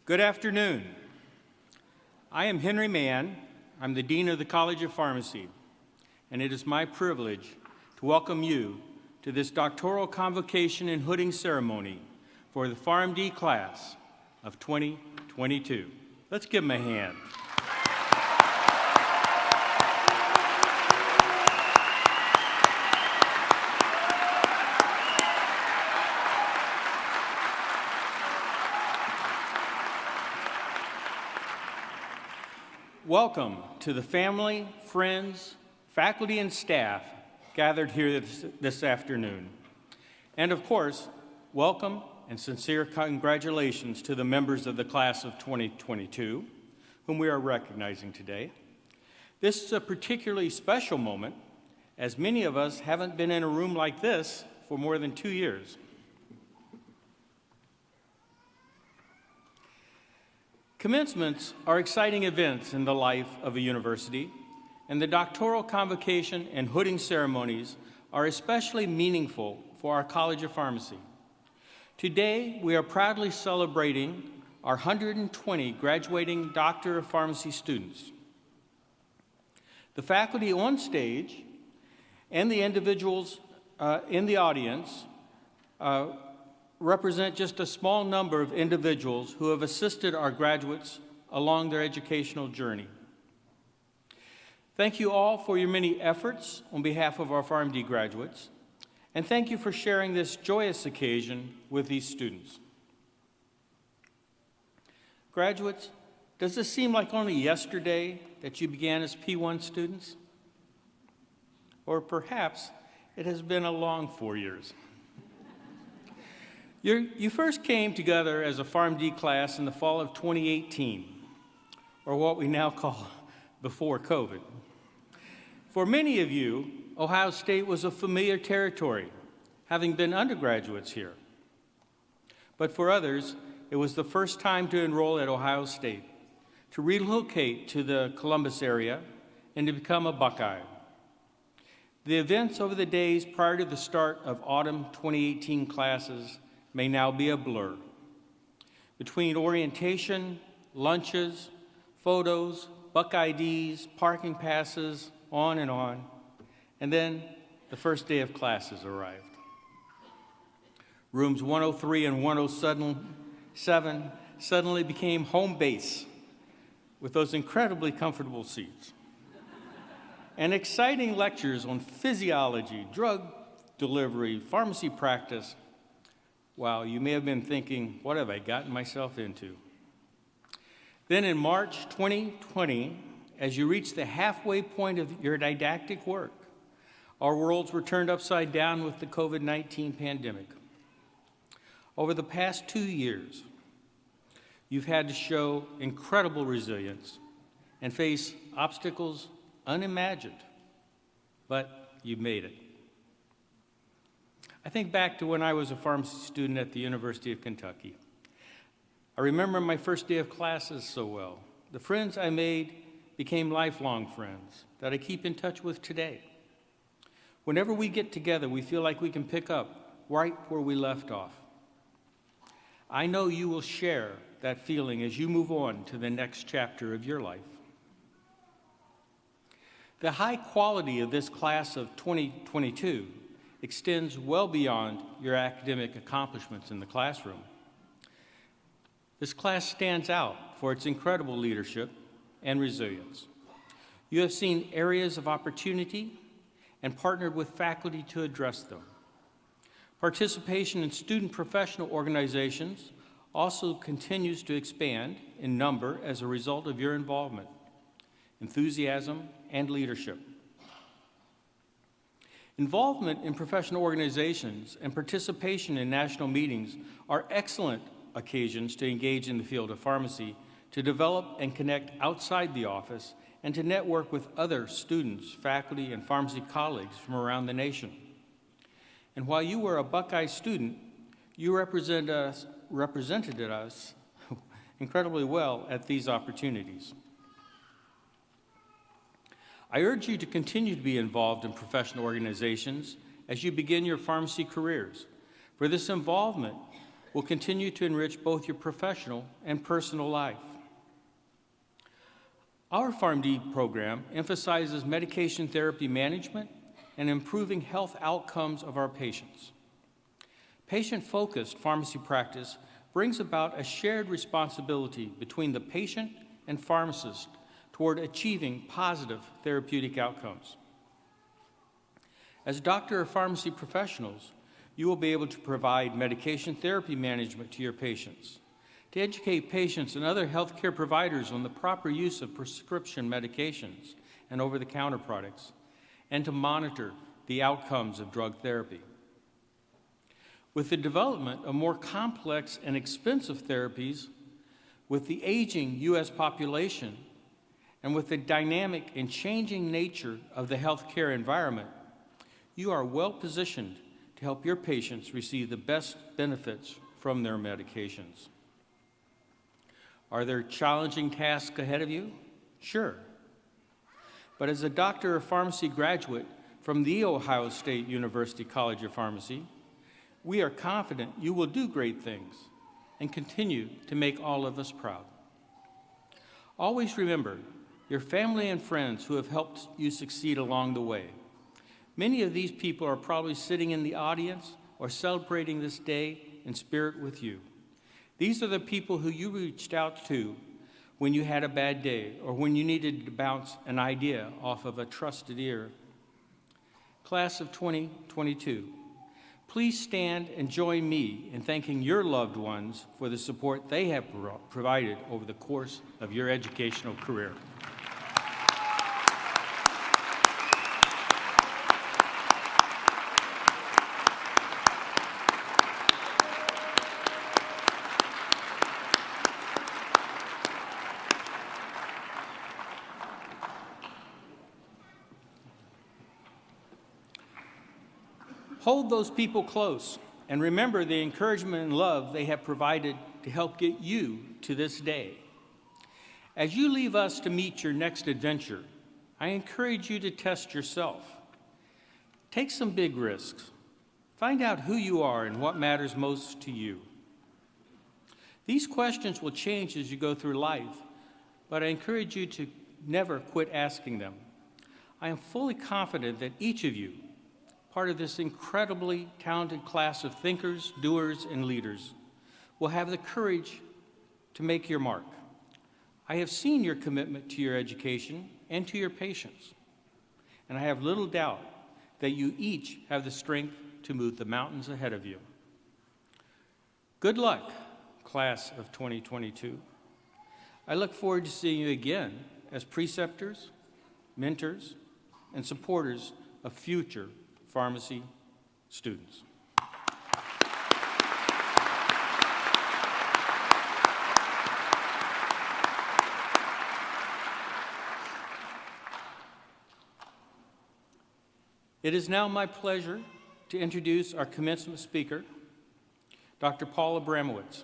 Good afternoon. I am Henry Mann. I'm the Dean of the College of Pharmacy, and it is my privilege to welcome you to this doctoral convocation and hooding ceremony for the PharmD class of 2022. Let's give them a hand. Welcome to the family, friends, faculty, and staff gathered here this afternoon. And of course, welcome and sincere congratulations to the members of the class of 2022, whom we are recognizing today. This is a particularly special moment, as many of us haven't been in a room like this for more than 2 years. Commencements are exciting events in the life of a university, and the doctoral convocation and hooding ceremonies are especially meaningful for our College of Pharmacy. Today, we are proudly celebrating our 120 graduating Doctor of Pharmacy students. The faculty on stage and the individuals in the audience represent just a small number of individuals who have assisted our graduates along their educational journey. Thank you all for your many efforts on behalf of our PharmD graduates, and thank you for sharing this joyous occasion with these students. Graduates, does this seem like only yesterday that you began as P1 students? Or perhaps it has been a long 4 years. You first came together as a PharmD class in the fall of 2018, or what we now call before COVID. For many of you, Ohio State was a familiar territory, having been undergraduates here. But for others, it was the first time to enroll at Ohio State, to relocate to the Columbus area, and to become a Buckeye. The events over the days prior to the start of autumn 2018 classes may now be a blur. Between orientation, lunches, photos, Buck IDs, parking passes, on, and then the first day of classes arrived. Rooms 103 and 107 suddenly became home base with those incredibly comfortable seats. And exciting lectures on physiology, drug delivery, pharmacy practice. Wow, you may have been thinking, what have I gotten myself into? Then in March 2020, as you reached the halfway point of your didactic work, our worlds were turned upside down with the COVID-19 pandemic. Over the past 2 years, you've had to show incredible resilience and face obstacles unimagined, but you made it. I think back to when I was a pharmacy student at the University of Kentucky. I remember my first day of classes so well. The friends I made became lifelong friends that I keep in touch with today. Whenever we get together, we feel like we can pick up right where we left off. I know you will share that feeling as you move on to the next chapter of your life. The high quality of this class of 2022 extends well beyond your academic accomplishments in the classroom. This class stands out for its incredible leadership and resilience. You have seen areas of opportunity and partnered with faculty to address them. Participation in student professional organizations also continues to expand in number as a result of your involvement, enthusiasm, and leadership. Involvement in professional organizations and participation in national meetings are excellent occasions to engage in the field of pharmacy, to develop and connect outside the office, and to network with other students, faculty, and pharmacy colleagues from around the nation. And while you were a Buckeye student, you represented us incredibly well at these opportunities. I urge you to continue to be involved in professional organizations as you begin your pharmacy careers, for this involvement will continue to enrich both your professional and personal life. Our PharmD program emphasizes medication therapy management and improving health outcomes of our patients. Patient-focused pharmacy practice brings about a shared responsibility between the patient and pharmacist toward achieving positive therapeutic outcomes. As doctor or pharmacy professionals, you will be able to provide medication therapy management to your patients, to educate patients and other healthcare providers on the proper use of prescription medications and over-the-counter products, and to monitor the outcomes of drug therapy. With the development of more complex and expensive therapies, with the aging U.S. population, and with the dynamic and changing nature of the healthcare environment, you are well positioned to help your patients receive the best benefits from their medications. Are there challenging tasks ahead of you? Sure. But as a doctor of pharmacy graduate from the Ohio State University College of Pharmacy, we are confident you will do great things and continue to make all of us proud. Always remember your family and friends who have helped you succeed along the way. Many of these people are probably sitting in the audience or celebrating this day in spirit with you. These are the people who you reached out to when you had a bad day or when you needed to bounce an idea off of a trusted ear. Class of 2022, please stand and join me in thanking your loved ones for the support they have provided over the course of your educational career. Hold those people close and remember the encouragement and love they have provided to help get you to this day. As you leave us to meet your next adventure, I encourage you to test yourself. Take some big risks. Find out who you are and what matters most to you. These questions will change as you go through life, but I encourage you to never quit asking them. I am fully confident that each of you, part of this incredibly talented class of thinkers, doers, and leaders, will have the courage to make your mark. I have seen your commitment to your education and to your patients, and I have little doubt that you each have the strength to move the mountains ahead of you. Good luck, class of 2022. I look forward to seeing you again as preceptors, mentors, and supporters of future pharmacy students. It is now my pleasure to introduce our commencement speaker, Dr. Paul Abramowitz.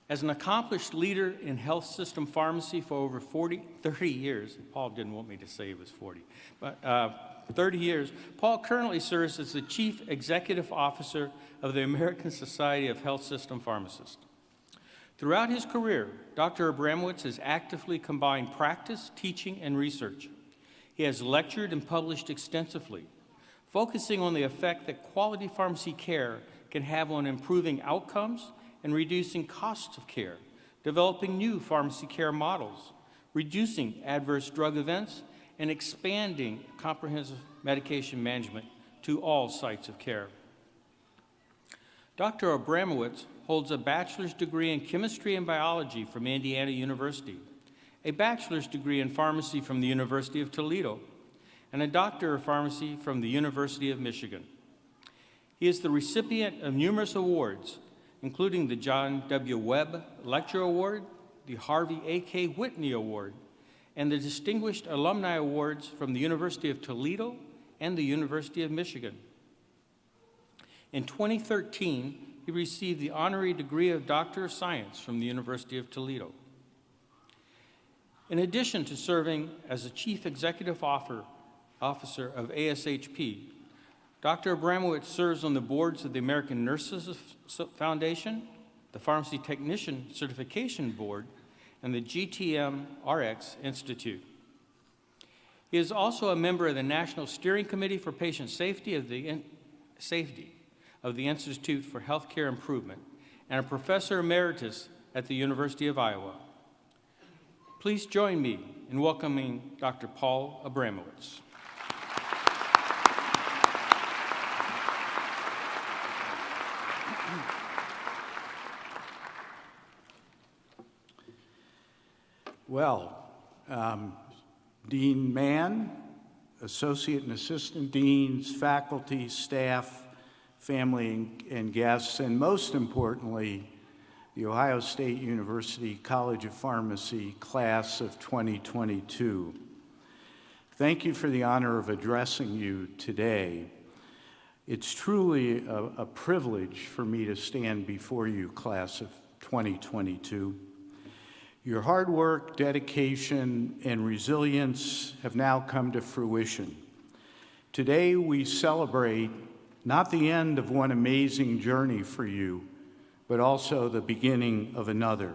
As an accomplished leader in health system pharmacy for over 30 years, Paul didn't want me to say he was 40, but 30 years, Paul currently serves as the Chief Executive Officer of the American Society of Health System Pharmacists. Throughout his career, Dr. Abramowitz has actively combined practice, teaching, and research. He has lectured and published extensively, focusing on the effect that quality pharmacy care can have on improving outcomes and reducing costs of care, developing new pharmacy care models, reducing adverse drug events, and expanding comprehensive medication management to all sites of care. Dr. Abramowitz holds a bachelor's degree in chemistry and biology from Indiana University, a bachelor's degree in pharmacy from the University of Toledo, and a doctor of pharmacy from the University of Michigan. He is the recipient of numerous awards, including the John W. Webb Lecture Award, the Harvey A.K. Whitney Award, and the Distinguished Alumni Awards from the University of Toledo and the University of Michigan. In 2013, he received the honorary degree of Doctor of Science from the University of Toledo. In addition to serving as the Chief Executive Officer of ASHP, Dr. Abramowitz serves on the boards of the American Nurses Foundation, the Pharmacy Technician Certification Board, and the GTM RX Institute. He is also a member of the National Steering Committee for Patient Safety of the Institute for Healthcare Improvement and a professor emeritus at the University of Iowa. Please join me in welcoming Dr. Paul Abramowitz. Well, Dean Mann, Associate and Assistant Deans, faculty, staff, family, and guests, and most importantly, the Ohio State University College of Pharmacy class of 2022. Thank you for the honor of addressing you today. It's truly a privilege for me to stand before you, class of 2022. Your hard work, dedication, and resilience have now come to fruition. Today we celebrate not the end of one amazing journey for you, but also the beginning of another.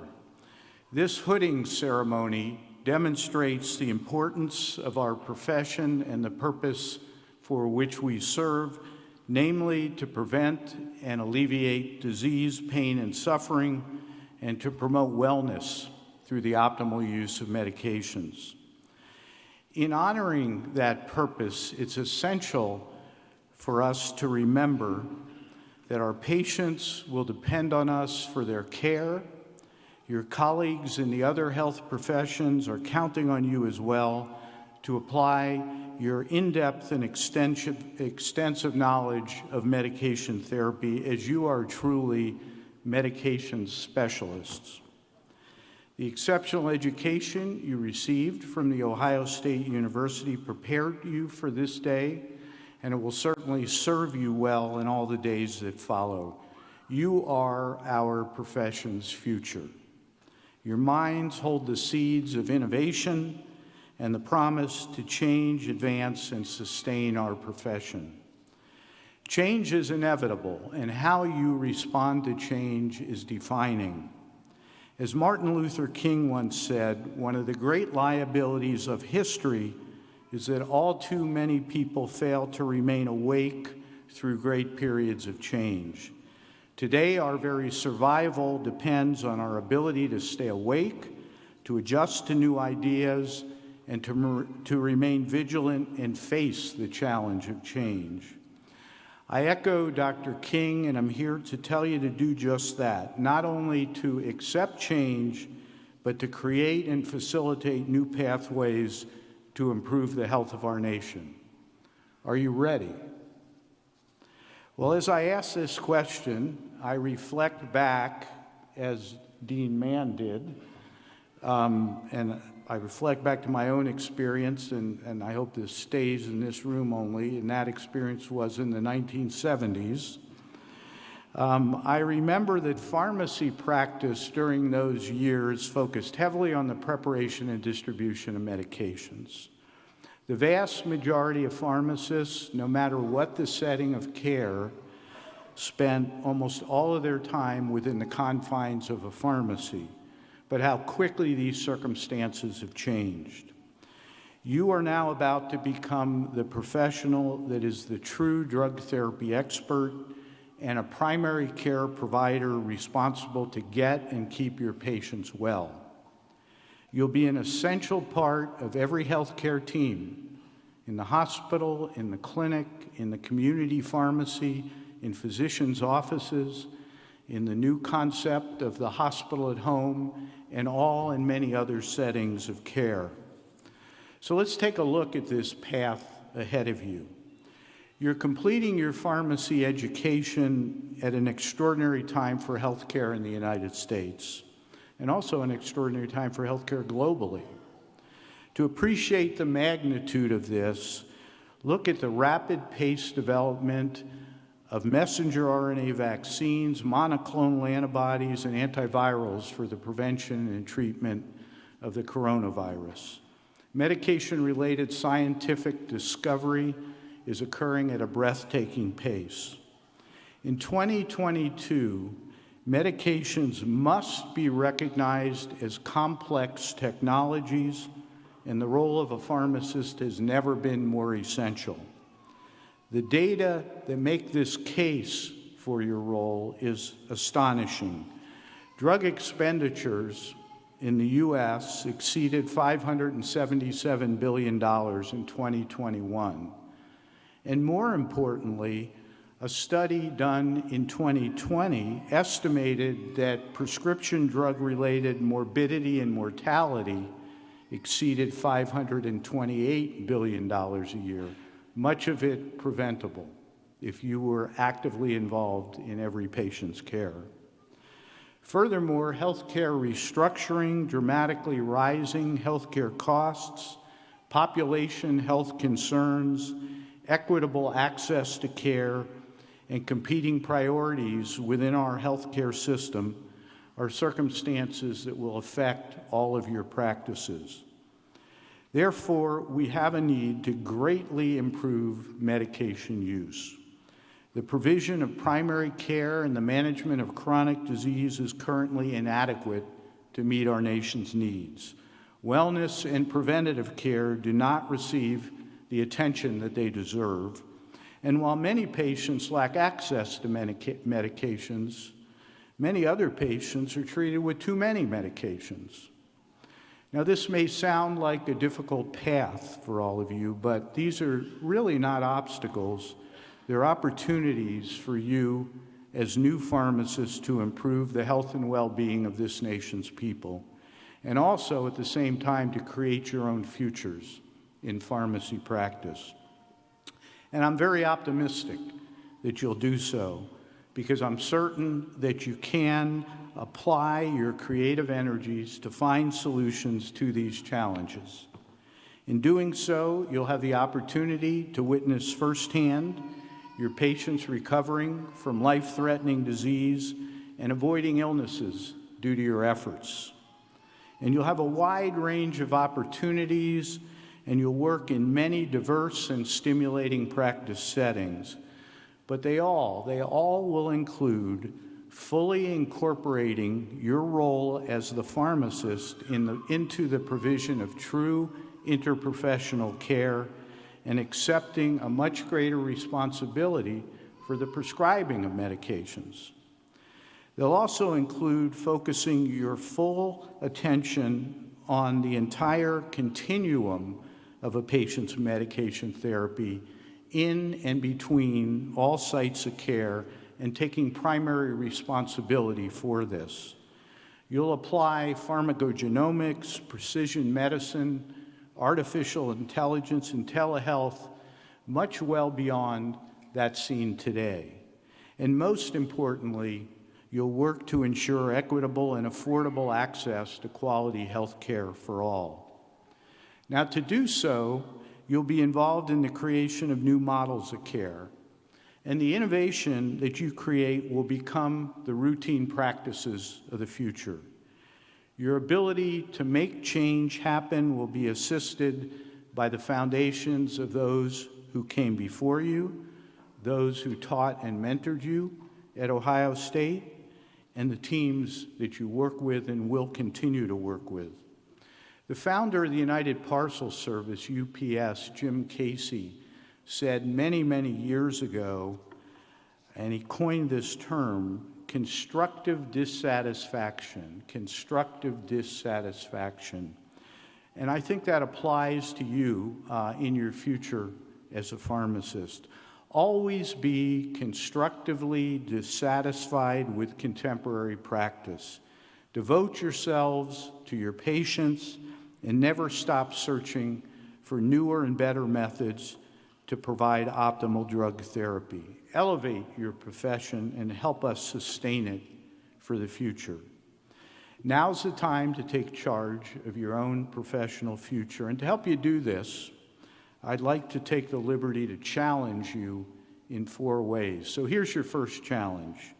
This hooding ceremony demonstrates the importance of our profession and the purpose for which we serve, namely to prevent and alleviate disease, pain, and suffering, and to promote wellness through the optimal use of medications. In honoring that purpose, it's essential for us to remember that our patients will depend on us for their care. Your colleagues in the other health professions are counting on you as well to apply your in-depth and extensive knowledge of medication therapy, as you are truly medication specialists. The exceptional education you received from the Ohio State University prepared you for this day, and it will certainly serve you well in all the days that follow. You are our profession's future. Your minds hold the seeds of innovation and the promise to change, advance, and sustain our profession. Change is inevitable, and how you respond to change is defining. As Martin Luther King once said, one of the great liabilities of history is that all too many people fail to remain awake through great periods of change. Today, our very survival depends on our ability to stay awake, to adjust to new ideas, and to remain vigilant and face the challenge of change. I echo Dr. King, and I'm here to tell you to do just that, not only to accept change, but to create and facilitate new pathways to improve the health of our nation. Are you ready? Well, as I ask this question, I reflect back, as Dean Mann did, and I reflect back to my own experience, and I hope this stays in this room only, and that experience was in the 1970s. I remember that pharmacy practice during those years focused heavily on the preparation and distribution of medications. The vast majority of pharmacists, no matter what the setting of care, spent almost all of their time within the confines of a pharmacy. But how quickly these circumstances have changed. You are now about to become the professional that is the true drug therapy expert and a primary care provider responsible to get and keep your patients well. You'll be an essential part of every healthcare team, in the hospital, in the clinic, in the community pharmacy, in physicians' offices, in the new concept of the hospital at home, and all in many other settings of care. So let's take a look at this path ahead of you. You're completing your pharmacy education at an extraordinary time for healthcare in the United States, and also an extraordinary time for healthcare globally. To appreciate the magnitude of this, look at the rapid pace development of messenger RNA vaccines, monoclonal antibodies, and antivirals for the prevention and treatment of the coronavirus. Medication-related scientific discovery is occurring at a breathtaking pace. In 2022, medications must be recognized as complex technologies, and the role of a pharmacist has never been more essential. The data that make this case for your role is astonishing. Drug expenditures in the U.S. exceeded $577 billion in 2021. And more importantly, a study done in 2020 estimated that prescription drug-related morbidity and mortality exceeded $528 billion a year, much of it preventable if you were actively involved in every patient's care. Furthermore, healthcare restructuring, dramatically rising healthcare costs, population health concerns, equitable access to care, and competing priorities within our healthcare system are circumstances that will affect all of your practices. Therefore, we have a need to greatly improve medication use. The provision of primary care and the management of chronic disease is currently inadequate to meet our nation's needs. Wellness and preventative care do not receive the attention that they deserve. And while many patients lack access to medications, many other patients are treated with too many medications. Now, this may sound like a difficult path for all of you, but these are really not obstacles. They're opportunities for you as new pharmacists to improve the health and well-being of this nation's people, and also at the same time to create your own futures in pharmacy practice. And I'm very optimistic that you'll do so, because I'm certain that you can apply your creative energies to find solutions to these challenges. In doing so, you'll have the opportunity to witness firsthand your patients recovering from life-threatening disease and avoiding illnesses due to your efforts. And you'll have a wide range of opportunities, and you'll work in many diverse and stimulating practice settings. But they all will include fully incorporating your role as the pharmacist into the provision of true interprofessional care and accepting a much greater responsibility for the prescribing of medications. They'll also include focusing your full attention on the entire continuum of a patient's medication therapy in and between all sites of care and taking primary responsibility for this. You'll apply pharmacogenomics, precision medicine, artificial intelligence, and telehealth much well beyond that seen today. And most importantly, you'll work to ensure equitable and affordable access to quality health care for all. Now, to do so, you'll be involved in the creation of new models of care. And the innovation that you create will become the routine practices of the future. Your ability to make change happen will be assisted by the foundations of those who came before you, those who taught and mentored you at Ohio State, and the teams that you work with and will continue to work with. The founder of the United Parcel Service, UPS, Jim Casey, said many, many years ago, and he coined this term, constructive dissatisfaction. And I think that applies to you in your future as a pharmacist. Always be constructively dissatisfied with contemporary practice. Devote yourselves to your patients and never stop searching for newer and better methods to provide optimal drug therapy. Elevate your profession and help us sustain it for the future. Now's the time to take charge of your own professional future. And to help you do this, I'd like to take the liberty to challenge you in 4 ways. So here's your first challenge.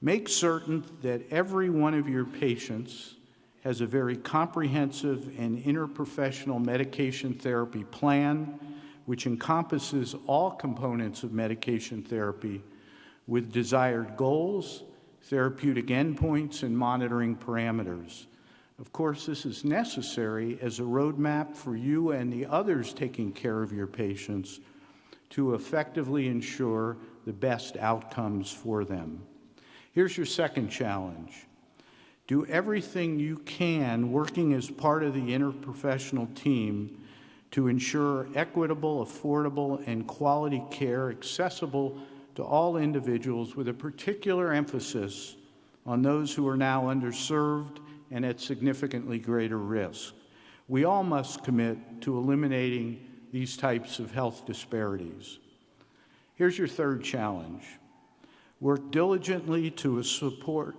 Make certain that every one of your patients has a very comprehensive and interprofessional medication therapy plan which encompasses all components of medication therapy with desired goals, therapeutic endpoints, and monitoring parameters. Of course, this is necessary as a roadmap for you and the others taking care of your patients to effectively ensure the best outcomes for them. Here's your second challenge. Do everything you can working as part of the interprofessional team to ensure equitable, affordable, and quality care accessible to all individuals with a particular emphasis on those who are now underserved and at significantly greater risk. We all must commit to eliminating these types of health disparities. Here's your third challenge. Work diligently to support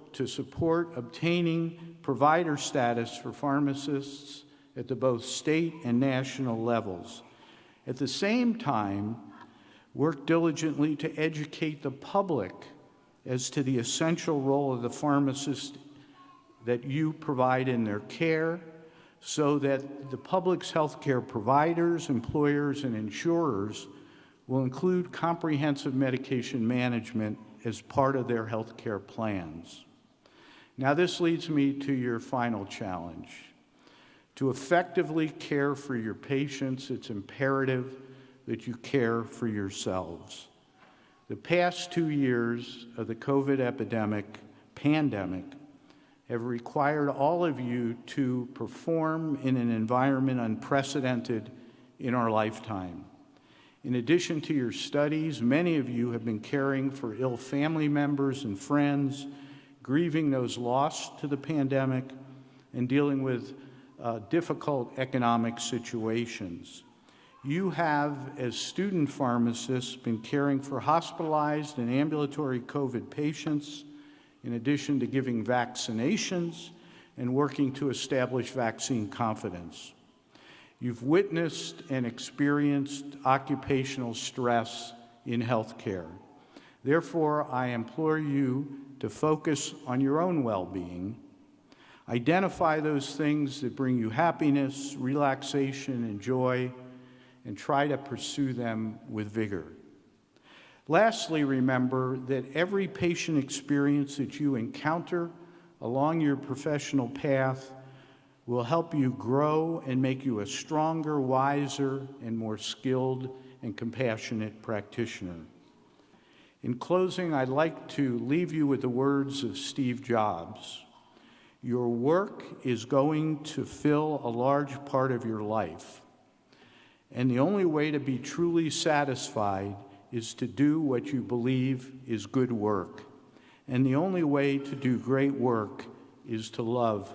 obtaining provider status for pharmacists at the both state and national levels. At the same time, work diligently to educate the public as to the essential role of the pharmacist that you provide in their care, so that the public's healthcare providers, employers, and insurers will include comprehensive medication management as part of their healthcare plans. Now, this leads me to your final challenge. To effectively care for your patients, it's imperative that you care for yourselves. The past 2 years of the COVID pandemic, have required all of you to perform in an environment unprecedented in our lifetime. In addition to your studies, many of you have been caring for ill family members and friends, grieving those lost to the pandemic, and dealing with difficult economic situations. You have, as student pharmacists, been caring for hospitalized and ambulatory COVID patients, in addition to giving vaccinations and working to establish vaccine confidence. You've witnessed and experienced occupational stress in healthcare. Therefore, I implore you to focus on your own well-being. Identify those things that bring you happiness, relaxation, and joy, and try to pursue them with vigor. Lastly, remember that every patient experience that you encounter along your professional path will help you grow and make you a stronger, wiser, and more skilled and compassionate practitioner. In closing, I'd like to leave you with the words of Steve Jobs. Your work is going to fill a large part of your life, and the only way to be truly satisfied is to do what you believe is good work. And the only way to do great work is to love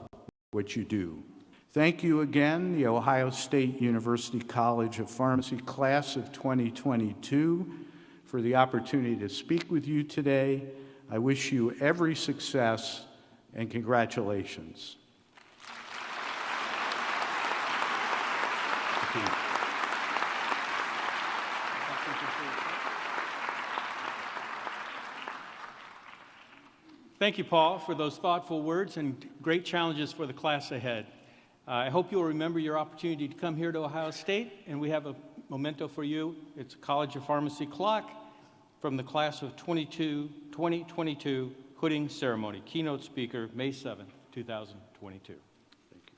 what you do. Thank you again, the Ohio State University College of Pharmacy class of 2022, for the opportunity to speak with you today. I wish you every success and congratulations. Thank you. Thank you, Paul, for those thoughtful words and great challenges for the class ahead. I hope you'll remember your opportunity to come here to Ohio State, and we have a memento for you. It's a College of Pharmacy clock from the class of 2022 hooding ceremony. Keynote speaker, May 7th, 2022. Thank you.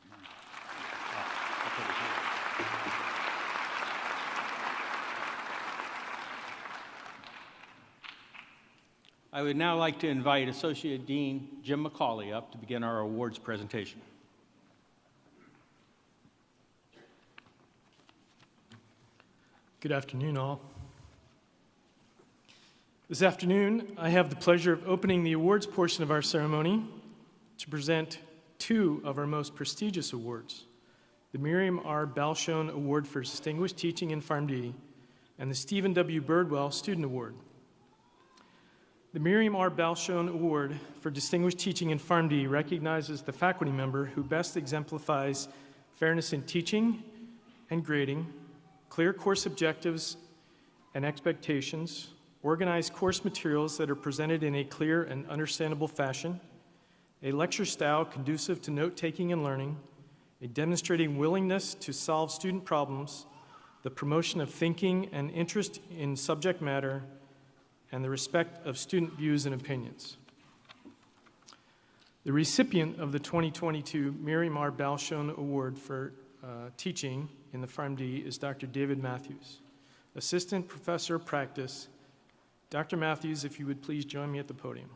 I would now like to invite Associate Dean Jim McCauley up to begin our awards presentation. Good afternoon, all. This afternoon, I have the pleasure of opening the awards portion of our ceremony to present two of our most prestigious awards, the Miriam R. Balshone Award for Distinguished Teaching in PharmD and the Stephen W. Birdwell Student Award. The Miriam R. Balshone Award for Distinguished Teaching in PharmD recognizes the faculty member who best exemplifies fairness in teaching and grading, clear course objectives and expectations, organized course materials that are presented in a clear and understandable fashion, a lecture style conducive to note-taking and learning, a demonstrating willingness to solve student problems, the promotion of thinking and interest in subject matter, and the respect of student views and opinions. The recipient of the 2022 Miriam R. Balshon Award for Teaching in the PharmD is Dr. David Matthews, Assistant Professor of Practice. Dr. Matthews, if you would please join me at the podium.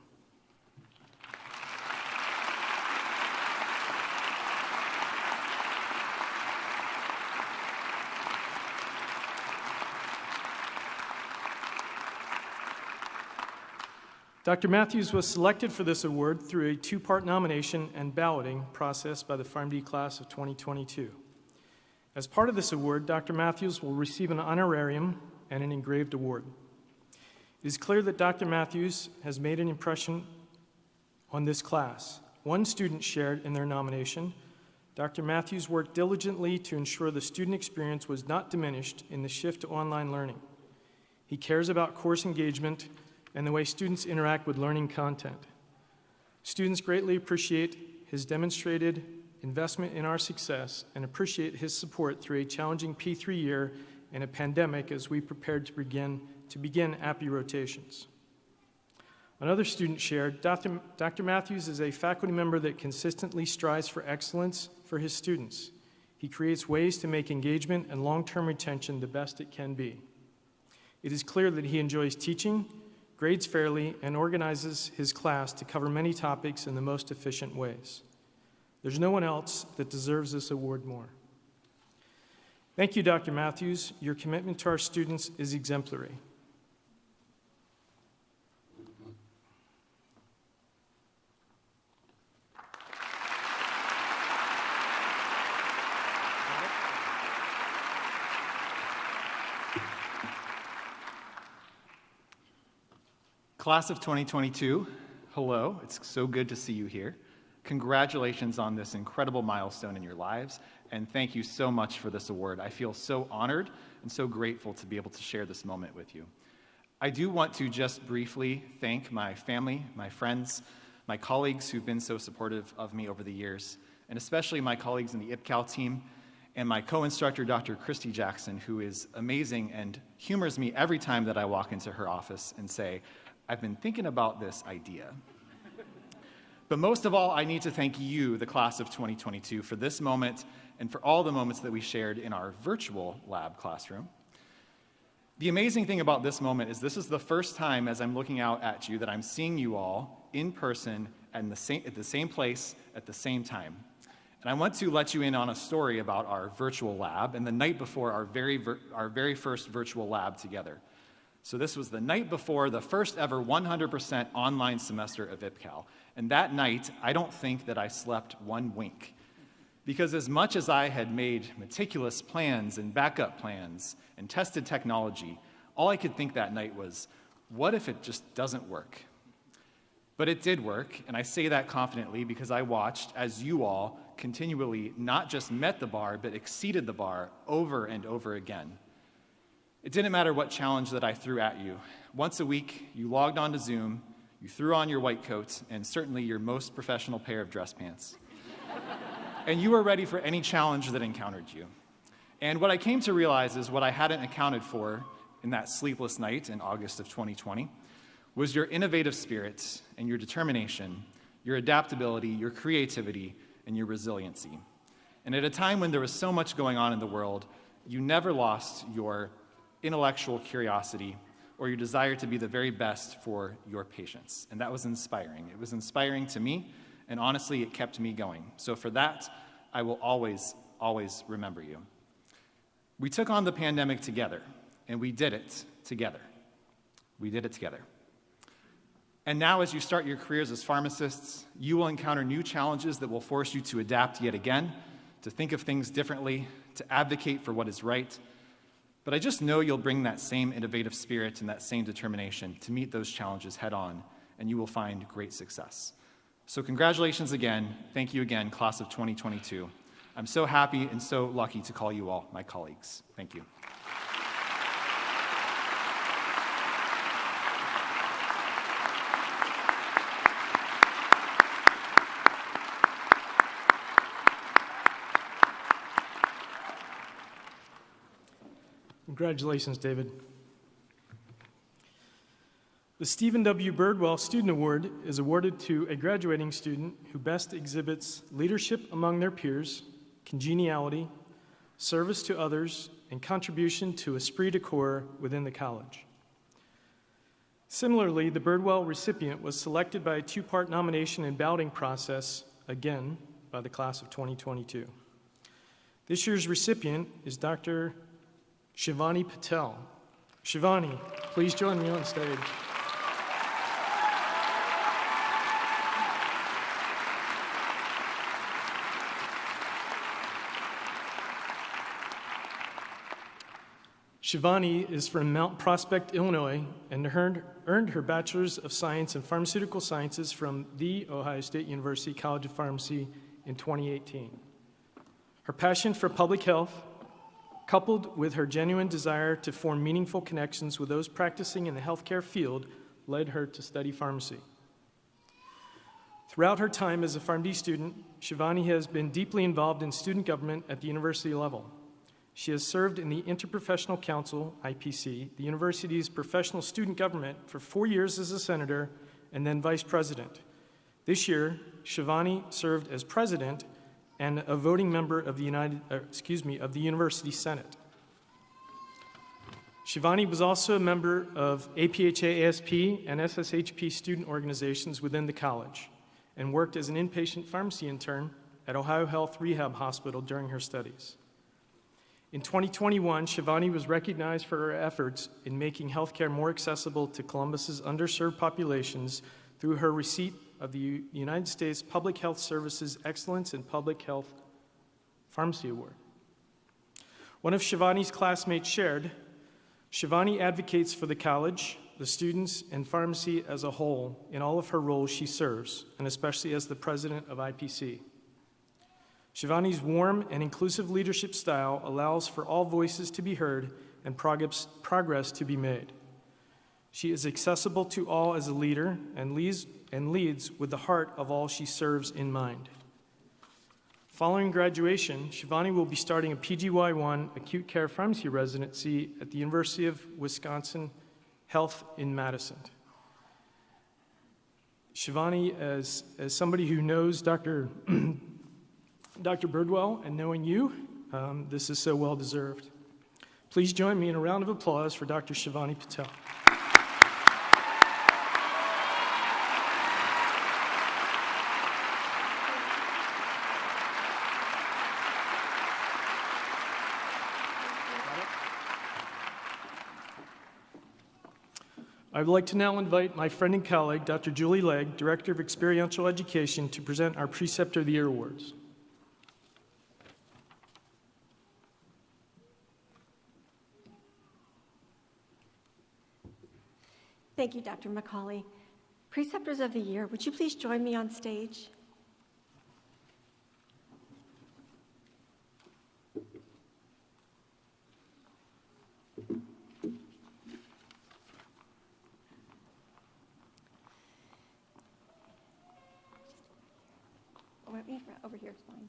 Dr. Matthews was selected for this award through a two-part nomination and balloting process by the PharmD class of 2022. As part of this award, Dr. Matthews will receive an honorarium and an engraved award. It is clear that Dr. Matthews has made an impression on this class. One student shared in their nomination, Dr. Matthews worked diligently to ensure the student experience was not diminished in the shift to online learning. He cares about course engagement and the way students interact with learning content. Students greatly appreciate his demonstrated investment in our success and appreciate his support through a challenging P3 year and a pandemic as we prepared to begin API rotations. Another student shared, Dr. Matthews is a faculty member that consistently strives for excellence for his students. He creates ways to make engagement and long-term retention the best it can be. It is clear that he enjoys teaching, grades fairly, and organizes his class to cover many topics in the most efficient ways. There's no one else that deserves this award more. Thank you, Dr. Matthews. Your commitment to our students is exemplary. Class of 2022, hello, it's so good to see you here. Congratulations on this incredible milestone in your lives, and thank you so much for this award. I feel so honored and so grateful to be able to share this moment with you. I do want to just briefly thank my family, my friends, my colleagues who've been so supportive of me over the years, and especially my colleagues in the IPCAL team, and my co-instructor, Dr. Christy Jackson, who is amazing and humors me every time that I walk into her office and say, I've been thinking about this idea. But most of all, I need to thank you, the class of 2022, for this moment and for all the moments that we shared in our virtual lab classroom. The amazing thing about this moment is this is the first time as I'm looking out at you that I'm seeing you all in person and at the same place at the same time. And I want to let you in on a story about our virtual lab and the night before our very first virtual lab together. So this was the night before the first ever 100% online semester of IPCAL. And that night, I don't think that I slept one wink. Because as much as I had made meticulous plans and backup plans and tested technology, all I could think that night was, what if it just doesn't work? But it did work, and I say that confidently because I watched as you all continually not just met the bar, but exceeded the bar over and over again. It didn't matter what challenge that I threw at you. Once a week, you logged onto Zoom, you threw on your white coat, and certainly your most professional pair of dress pants. And you were ready for any challenge that encountered you. And what I came to realize is what I hadn't accounted for in that sleepless night in August of 2020 was your innovative spirit and your determination, your adaptability, your creativity, and your resiliency. And at a time when there was so much going on in the world, you never lost your intellectual curiosity or your desire to be the very best for your patients. And that was inspiring. It was inspiring to me, and honestly, it kept me going. So for that, I will always, always remember you. We took on the pandemic together, and we did it together. We did it together. And now as you start your careers as pharmacists, you will encounter new challenges that will force you to adapt yet again, to think of things differently, to advocate for what is right. But I just know you'll bring that same innovative spirit and that same determination to meet those challenges head on, and you will find great success. So congratulations again. Thank you again, class of 2022. I'm so happy and so lucky to call you all my colleagues. Thank you. Congratulations, David. The Stephen W. Birdwell Student Award is awarded to a graduating student who best exhibits leadership among their peers, congeniality, service to others, and contribution to esprit de corps within the college. Similarly, the Birdwell recipient was selected by a two-part nomination and balloting process, again, by the class of 2022. This year's recipient is Dr. Shivani Patel. Shivani, please join me on stage. Shivani is from Mount Prospect, Illinois, and earned her Bachelor's of Science in Pharmaceutical Sciences from the Ohio State University College of Pharmacy in 2018. Her passion for public health, coupled with her genuine desire to form meaningful connections with those practicing in the healthcare field, led her to study pharmacy. Throughout her time as a PharmD student, Shivani has been deeply involved in student government at the university level. She has served in the Interprofessional Council, IPC, the university's professional student government, for 4 years as a senator and then vice president. This year, Shivani served as president and a voting member of the University Senate. Shivani was also a member of APHA, ASP, and SSHP student organizations within the college and worked as an inpatient pharmacy intern at Ohio Health Rehab Hospital during her studies. In 2021, Shivani was recognized for her efforts in making healthcare more accessible to Columbus's underserved populations through her receipt of the United States Public Health Service's Excellence in Public Health Pharmacy Award. One of Shivani's classmates shared, Shivani advocates for the college, the students, and pharmacy as a whole in all of her roles she serves, and especially as the president of IPC. Shivani's warm and inclusive leadership style allows for all voices to be heard and progress to be made. She is accessible to all as a leader and leads with the heart of all she serves in mind. Following graduation, Shivani will be starting a PGY1 acute care pharmacy residency at the University of Wisconsin Health in Madison. Shivani, as somebody who knows Dr. Birdwell, and knowing you, this is so well deserved. Please join me in a round of applause for Dr. Shivani Patel. I would like to now invite my friend and colleague, Dr. Julie Legg, Director of Experiential Education, to present our Preceptor of the Year Awards. Thank you, Dr. McCauley. Preceptors of the Year, would you please join me on stage? Over here is fine.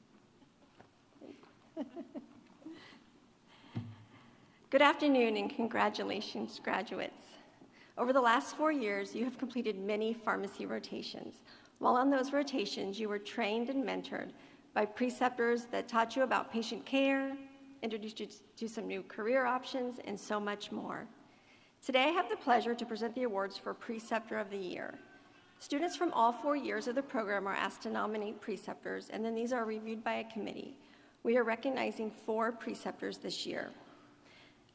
Good afternoon and congratulations, graduates. Over the last 4 years, you have completed many pharmacy rotations. While on those rotations, you were trained and mentored by preceptors that taught you about patient care, introduced you to some new career options, and so much more. Today, I have the pleasure to present the awards for Preceptor of the Year. Students from all 4 years of the program are asked to nominate preceptors, and then these are reviewed by a committee. We are recognizing 4 preceptors this year.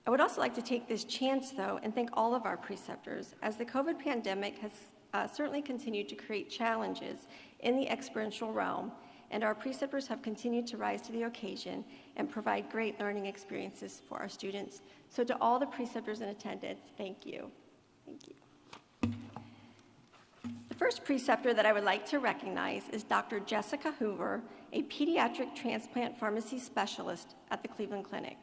I would also like to take this chance, though, and thank all of our preceptors, as the COVID pandemic has certainly continued to create challenges in the experiential realm, and our preceptors have continued to rise to the occasion and provide great learning experiences for our students. So to all the preceptors in attendance, thank you. Thank you. The first preceptor that I would like to recognize is Dr. Jessica Hoover, a pediatric transplant pharmacy specialist at the Cleveland Clinic.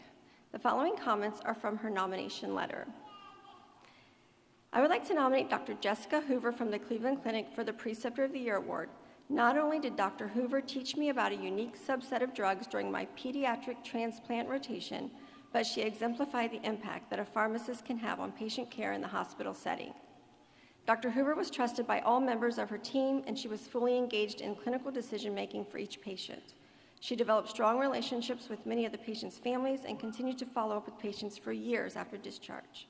The following comments are from her nomination letter. I would like to nominate Dr. Jessica Hoover from the Cleveland Clinic for the Preceptor of the Year Award. Not only did Dr. Hoover teach me about a unique subset of drugs during my pediatric transplant rotation, but she exemplified the impact that a pharmacist can have on patient care in the hospital setting. Dr. Hoover was trusted by all members of her team, and she was fully engaged in clinical decision-making for each patient. She developed strong relationships with many of the patients' families and continued to follow up with patients for years after discharge.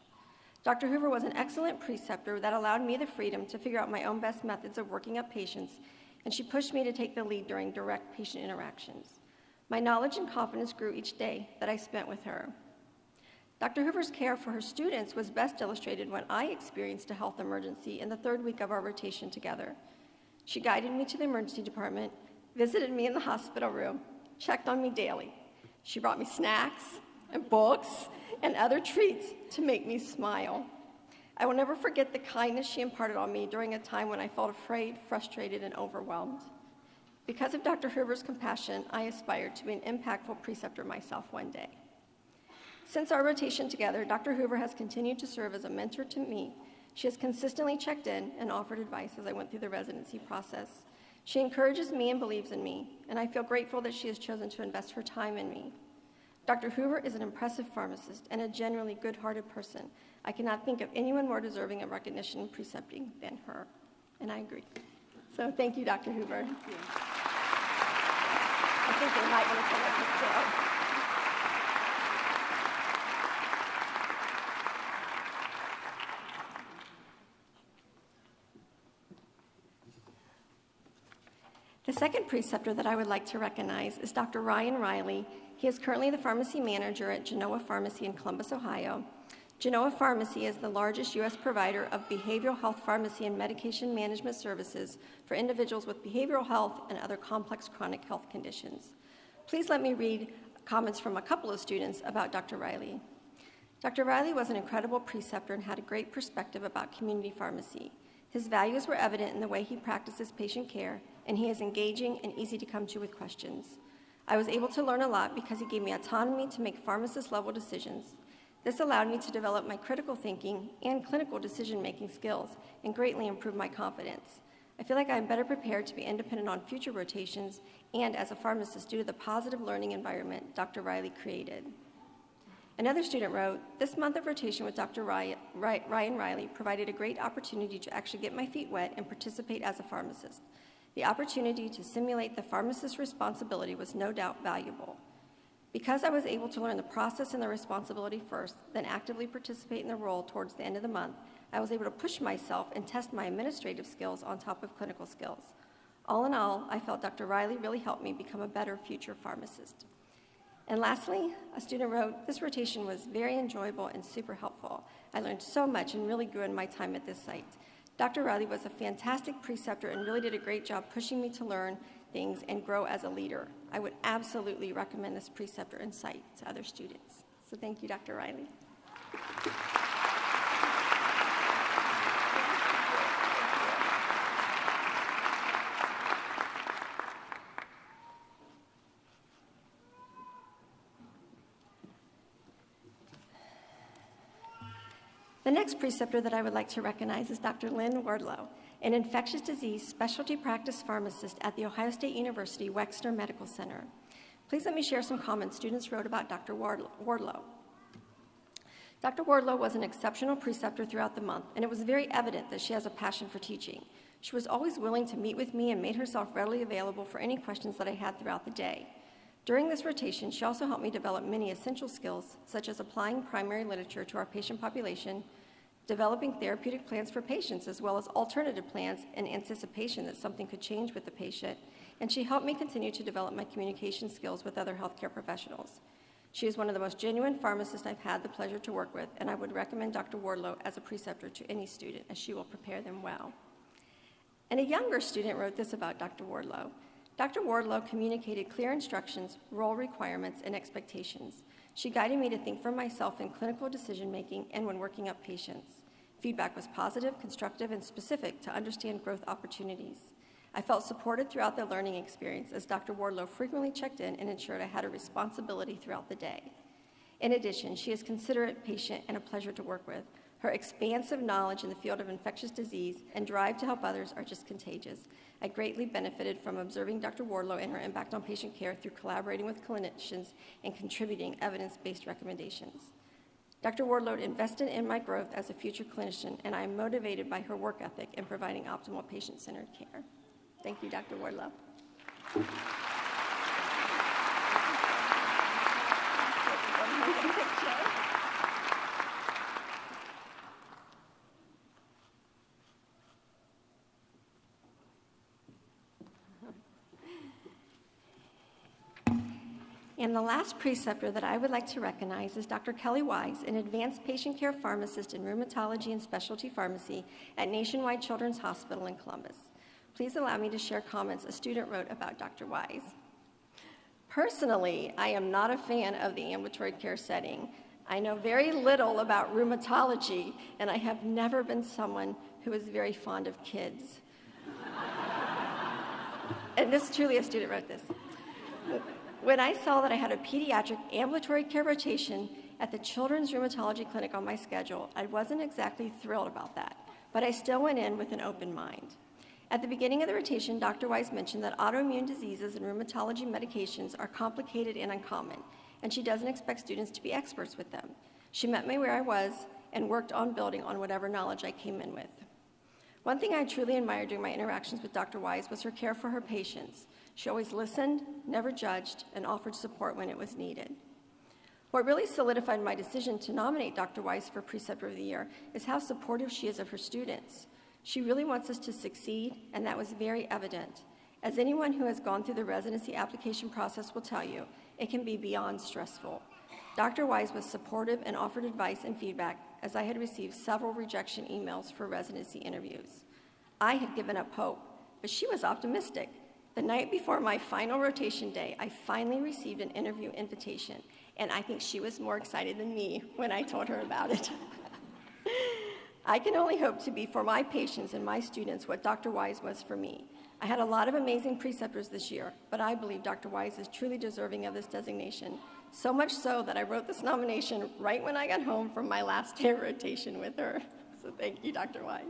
Dr. Hoover was an excellent preceptor that allowed me the freedom to figure out my own best methods of working up patients, and she pushed me to take the lead during direct patient interactions. My knowledge and confidence grew each day that I spent with her. Dr. Hoover's care for her students was best illustrated when I experienced a health emergency in the third week of our rotation together. She guided me to the emergency department, visited me in the hospital room, checked on me daily. She brought me snacks and books and other treats to make me smile. I will never forget the kindness she imparted on me during a time when I felt afraid, frustrated, and overwhelmed. Because of Dr. Hoover's compassion, I aspired to be an impactful preceptor myself one day. Since our rotation together, Dr. Hoover has continued to serve as a mentor to me. She has consistently checked in and offered advice as I went through the residency process. She encourages me and believes in me, and I feel grateful that she has chosen to invest her time in me. Dr. Hoover is an impressive pharmacist and a genuinely good-hearted person. I cannot think of anyone more deserving of recognition and precepting than her, and I agree. So thank you, Dr. Hoover. Thank you. I think they might want to come up and go. The second preceptor that I would like to recognize is Dr. Ryan Riley. He is currently the pharmacy manager at Genoa Pharmacy in Columbus, Ohio. Genoa Pharmacy is the largest U.S. provider of behavioral health pharmacy and medication management services for individuals with behavioral health and other complex chronic health conditions. Please let me read comments from a couple of students about Dr. Riley. Dr. Riley was an incredible preceptor and had a great perspective about community pharmacy. His values were evident in the way he practices patient care, and he is engaging and easy to come to with questions. I was able to learn a lot because he gave me autonomy to make pharmacist-level decisions. This allowed me to develop my critical thinking and clinical decision-making skills and greatly improve my confidence. I feel like I am better prepared to be independent on future rotations and as a pharmacist due to the positive learning environment Dr. Riley created. Another student wrote, "This month of rotation with Dr. Ryan Riley provided a great opportunity to actually get my feet wet and participate as a pharmacist. The opportunity to simulate the pharmacist's responsibility was no doubt valuable. Because I was able to learn the process and the responsibility first, then actively participate in the role towards the end of the month, I was able to push myself and test my administrative skills on top of clinical skills. All in all, I felt Dr. Riley really helped me become a better future pharmacist." And lastly, a student wrote, "This rotation was very enjoyable and super helpful. I learned so much and really grew in my time at this site. Dr. Riley was a fantastic preceptor and really did a great job pushing me to learn things and grow as a leader. I would absolutely recommend this preceptor and site to other students." So thank you, Dr. Riley. The next preceptor that I would like to recognize is Dr. Lynn Wardlow, an infectious disease specialty practice pharmacist at The Ohio State University Wexner Medical Center. Please let me share some comments students wrote about Dr. Wardlow. Dr. Wardlow was an exceptional preceptor throughout the month, and it was very evident that she has a passion for teaching. She was always willing to meet with me and made herself readily available for any questions that I had throughout the day. During this rotation, she also helped me develop many essential skills, such as applying primary literature to our patient population, developing therapeutic plans for patients, as well as alternative plans in anticipation that something could change with the patient, and she helped me continue to develop my communication skills with other healthcare professionals. She is one of the most genuine pharmacists I've had the pleasure to work with, and I would recommend Dr. Wardlow as a preceptor to any student, as she will prepare them well. And a younger student wrote this about Dr. Wardlow. Dr. Wardlow communicated clear instructions, role requirements, and expectations. She guided me to think for myself in clinical decision-making and when working up patients. Feedback was positive, constructive, and specific to understand growth opportunities. I felt supported throughout the learning experience as Dr. Wardlow frequently checked in and ensured I had a responsibility throughout the day. In addition, she is considerate, patient, and a pleasure to work with. Her expansive knowledge in the field of infectious disease and drive to help others are just contagious. I greatly benefited from observing Dr. Wardlow and her impact on patient care through collaborating with clinicians and contributing evidence-based recommendations. Dr. Wardlow invested in my growth as a future clinician, and I am motivated by her work ethic in providing optimal patient-centered care. Thank you, Dr. Wardlow. And the last preceptor that I would like to recognize is Dr. Kelly Wise, an advanced patient care pharmacist in rheumatology and specialty pharmacy at Nationwide Children's Hospital in Columbus. Please allow me to share comments a student wrote about Dr. Wise. Personally, I am not a fan of the ambulatory care setting. I know very little about rheumatology, and I have never been someone who is very fond of kids. And this truly, a student wrote this. When I saw that I had a pediatric ambulatory care rotation at the Children's Rheumatology Clinic on my schedule, I wasn't exactly thrilled about that, but I still went in with an open mind. At the beginning of the rotation, Dr. Wise mentioned that autoimmune diseases and rheumatology medications are complicated and uncommon, and she doesn't expect students to be experts with them. She met me where I was and worked on building on whatever knowledge I came in with. One thing I truly admired during my interactions with Dr. Wise was her care for her patients. She always listened, never judged, and offered support when it was needed. What really solidified my decision to nominate Dr. Wise for Preceptor of the Year is how supportive she is of her students. She really wants us to succeed, and that was very evident. As anyone who has gone through the residency application process will tell you, it can be beyond stressful. Dr. Wise was supportive and offered advice and feedback, as I had received several rejection emails for residency interviews. I had given up hope, but she was optimistic. The night before my final rotation day, I finally received an interview invitation, and I think she was more excited than me when I told her about it. I can only hope to be for my patients and my students what Dr. Wise was for me. I had a lot of amazing preceptors this year, but I believe Dr. Wise is truly deserving of this designation, so much so that I wrote this nomination right when I got home from my last day of rotation with her. So thank you, Dr. Wise.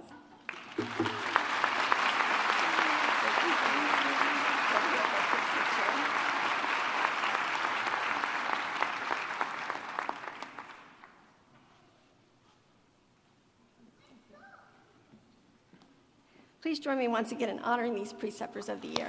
Please join me once again in honoring these Preceptors of the Year.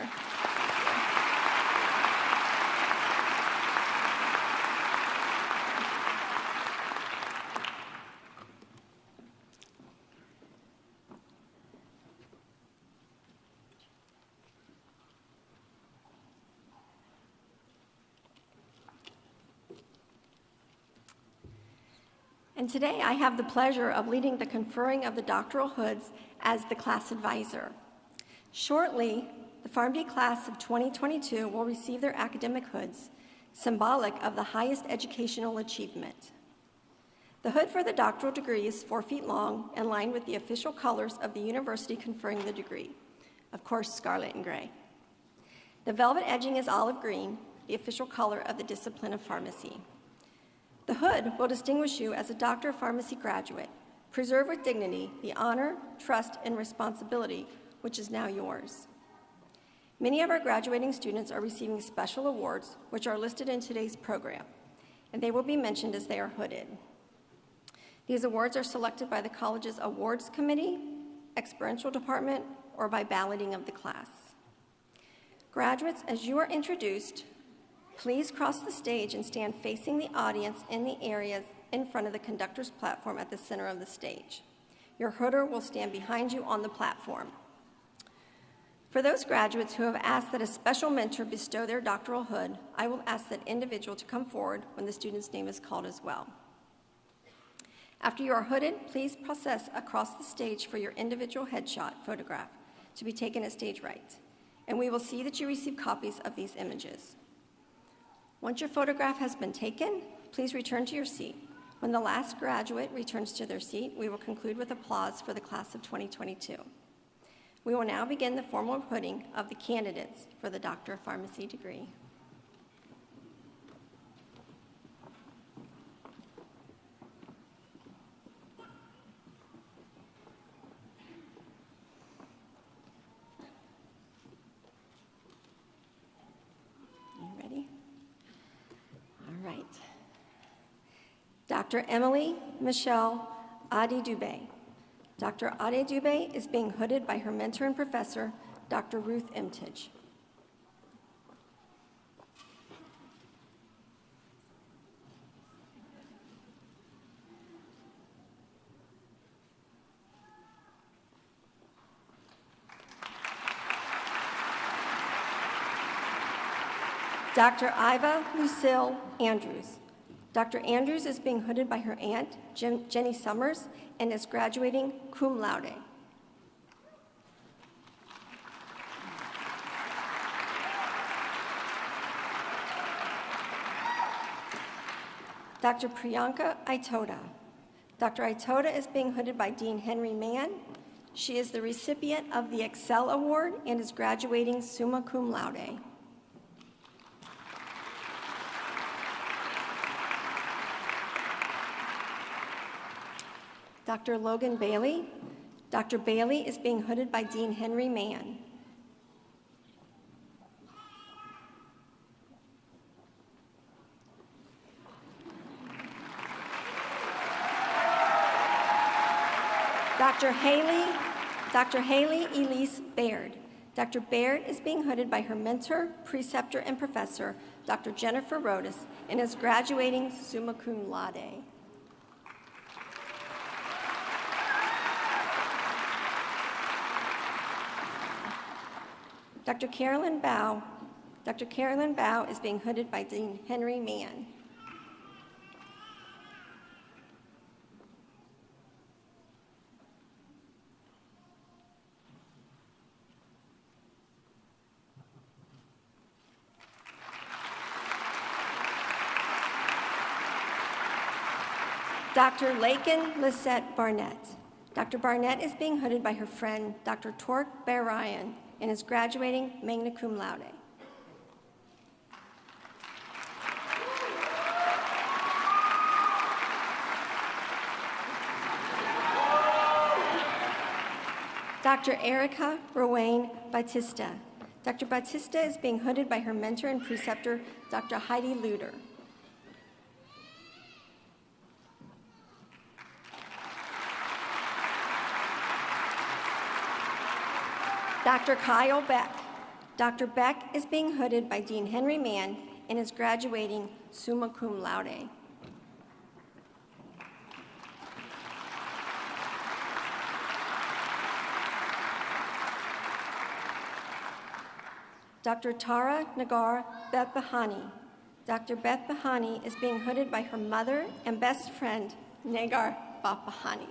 And today I have the pleasure of leading the conferring of the doctoral hoods as the class advisor. Shortly, the PharmD class of 2022 will receive their academic hoods, symbolic of the highest educational achievement. The hood for the doctoral degree is 4 feet long and lined with the official colors of the university conferring the degree, of course, scarlet and gray. The velvet edging is olive green, the official color of the discipline of pharmacy. The hood will distinguish you as a Doctor of Pharmacy graduate, preserve with dignity the honor, trust, and responsibility which is now yours. Many of our graduating students are receiving special awards which are listed in today's program, and they will be mentioned as they are hooded. These awards are selected by the college's awards committee, experiential department, or by balloting of the class. Graduates, as you are introduced, please cross the stage and stand facing the audience in the areas in front of the conductor's platform at the center of the stage. Your hooder will stand behind you on the platform. For those graduates who have asked that a special mentor bestow their doctoral hood, I will ask that individual to come forward when the student's name is called as well. After you are hooded, please process across the stage for your individual headshot photograph to be taken at stage right, and we will see that you receive copies of these images. Once your photograph has been taken, please return to your seat. When the last graduate returns to their seat, we will conclude with applause for the class of 2022. We will now begin the formal hooding of the candidates for the Doctor of Pharmacy degree. Dr. Emily Michelle Adi-Dubé. Dr. Adi-Dubé is being hooded by her mentor and professor, Dr. Ruth Emtage. Dr. Iva Lucille Andrews. Dr. Andrews is being hooded by her aunt, Jenny Summers, and is graduating cum laude. Dr. Priyanka Aitoda. Dr. Aitoda is being hooded by Dean Henry Mann. She is the recipient of the Excel Award and is graduating summa cum laude. Dr. Logan Bailey. Dr. Bailey is being hooded by Dean Henry Mann. Dr. Haley Elise Baird. Dr. Baird is being hooded by her mentor, preceptor, and professor, Dr. Jennifer Rodas, and is graduating summa cum laude. Dr. Carolyn Bow. Dr. Carolyn Bow is being hooded by Dean Henry Mann. Dr. Lakin Lisette Barnett. Dr. Barnett is being hooded by her friend, Dr. Torque Barayan, and is graduating magna cum laude. Dr. Erica Rowain Batista. Dr. Batista is being hooded by her mentor and preceptor, Dr. Heidi Luder. Dr. Kyle Beck. Dr. Beck is being hooded by Dean Henry Mann and is graduating summa cum laude. Dr. Tara Nagar Beth Bahani. Dr. Beth Bahani is being hooded by her mother and best friend, Nagar Bahani.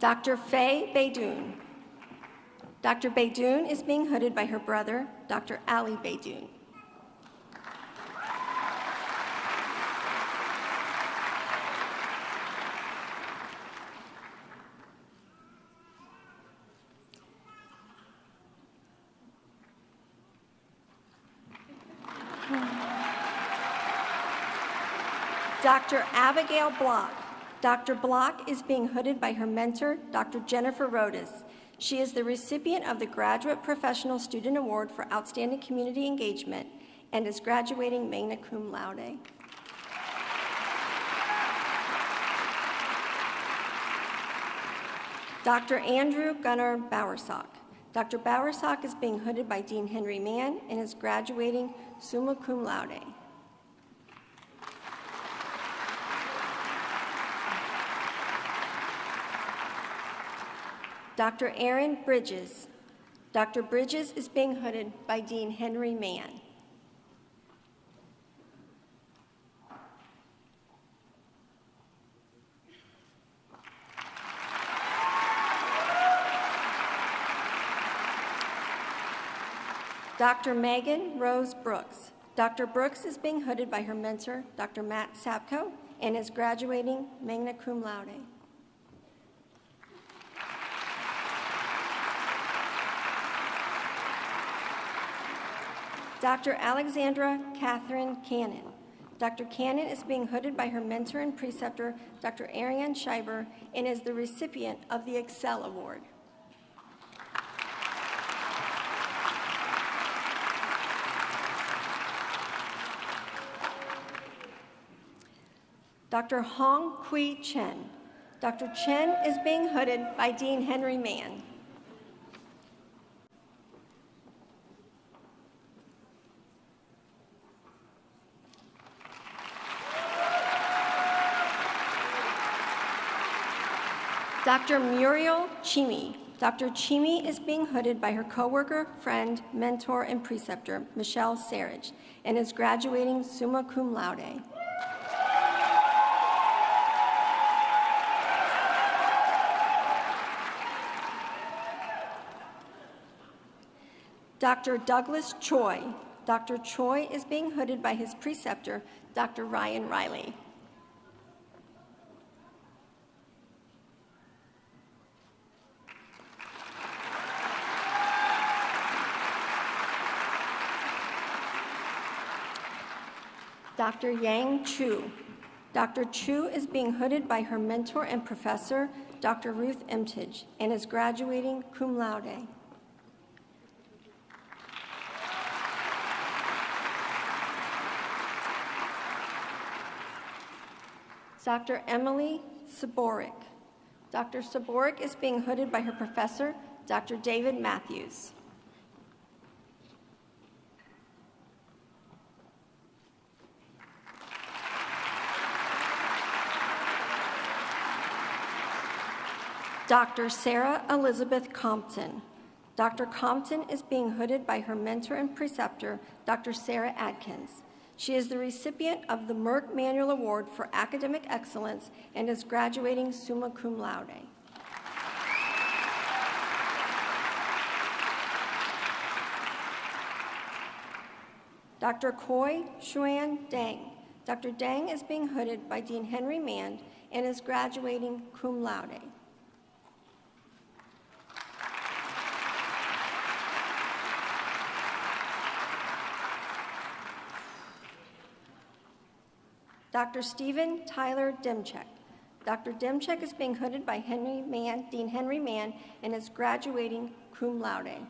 Dr. Faye Beydoun. Dr. Beydoun is being hooded by her brother, Dr. Ali Beydoun. Dr. Abigail Block. Dr. Block is being hooded by her mentor, Dr. Jennifer Rodas. She is the recipient of the Graduate Professional Student Award for Outstanding Community Engagement and is graduating magna cum laude. Dr. Andrew Gunnar Bowersock. Dr. Bowersock is being hooded by Dean Henry Mann and is graduating summa cum laude. Dr. Aaron Bridges. Dr. Bridges is being hooded by Dean Henry Mann. Dr. Megan Rose Brooks. Dr. Brooks is being hooded by her mentor, Dr. Matt Sapko, and is graduating magna cum laude. Dr. Alexandra Catherine Cannon. Dr. Cannon is being hooded by her mentor and preceptor, Dr. Ariane Scheiber, and is the recipient of the Excel Award. Dr. Hong Kui Chen. Dr. Chen is being hooded by Dean Henry Mann. Dr. Muriel Chimi. Dr. Chimi is being hooded by her coworker, friend, mentor, and preceptor, Michelle Sarich, and is graduating summa cum laude. Dr. Douglas Choi. Dr. Choi is being hooded by his preceptor, Dr. Ryan Riley. Dr. Yang Chu. Dr. Chu is being hooded by her mentor and professor, Dr. Ruth Emtage, and is graduating cum laude. Dr. Emily Saborik. Dr. Saborik is being hooded by her professor, Dr. David Matthews. Dr. Sarah Elizabeth Compton. Dr. Compton is being hooded by her mentor and preceptor, Dr. Sarah Adkins. She is the recipient of the Merck Manual Award for Academic Excellence and is graduating summa cum laude. Dr. Koi Xuan Deng. Dr. Deng is being hooded by Dean Henry Mann and is graduating cum laude. Dr. Stephen Tyler Demchek. Dr. Demchek is being hooded by Dean Henry Mann, and is graduating cum laude.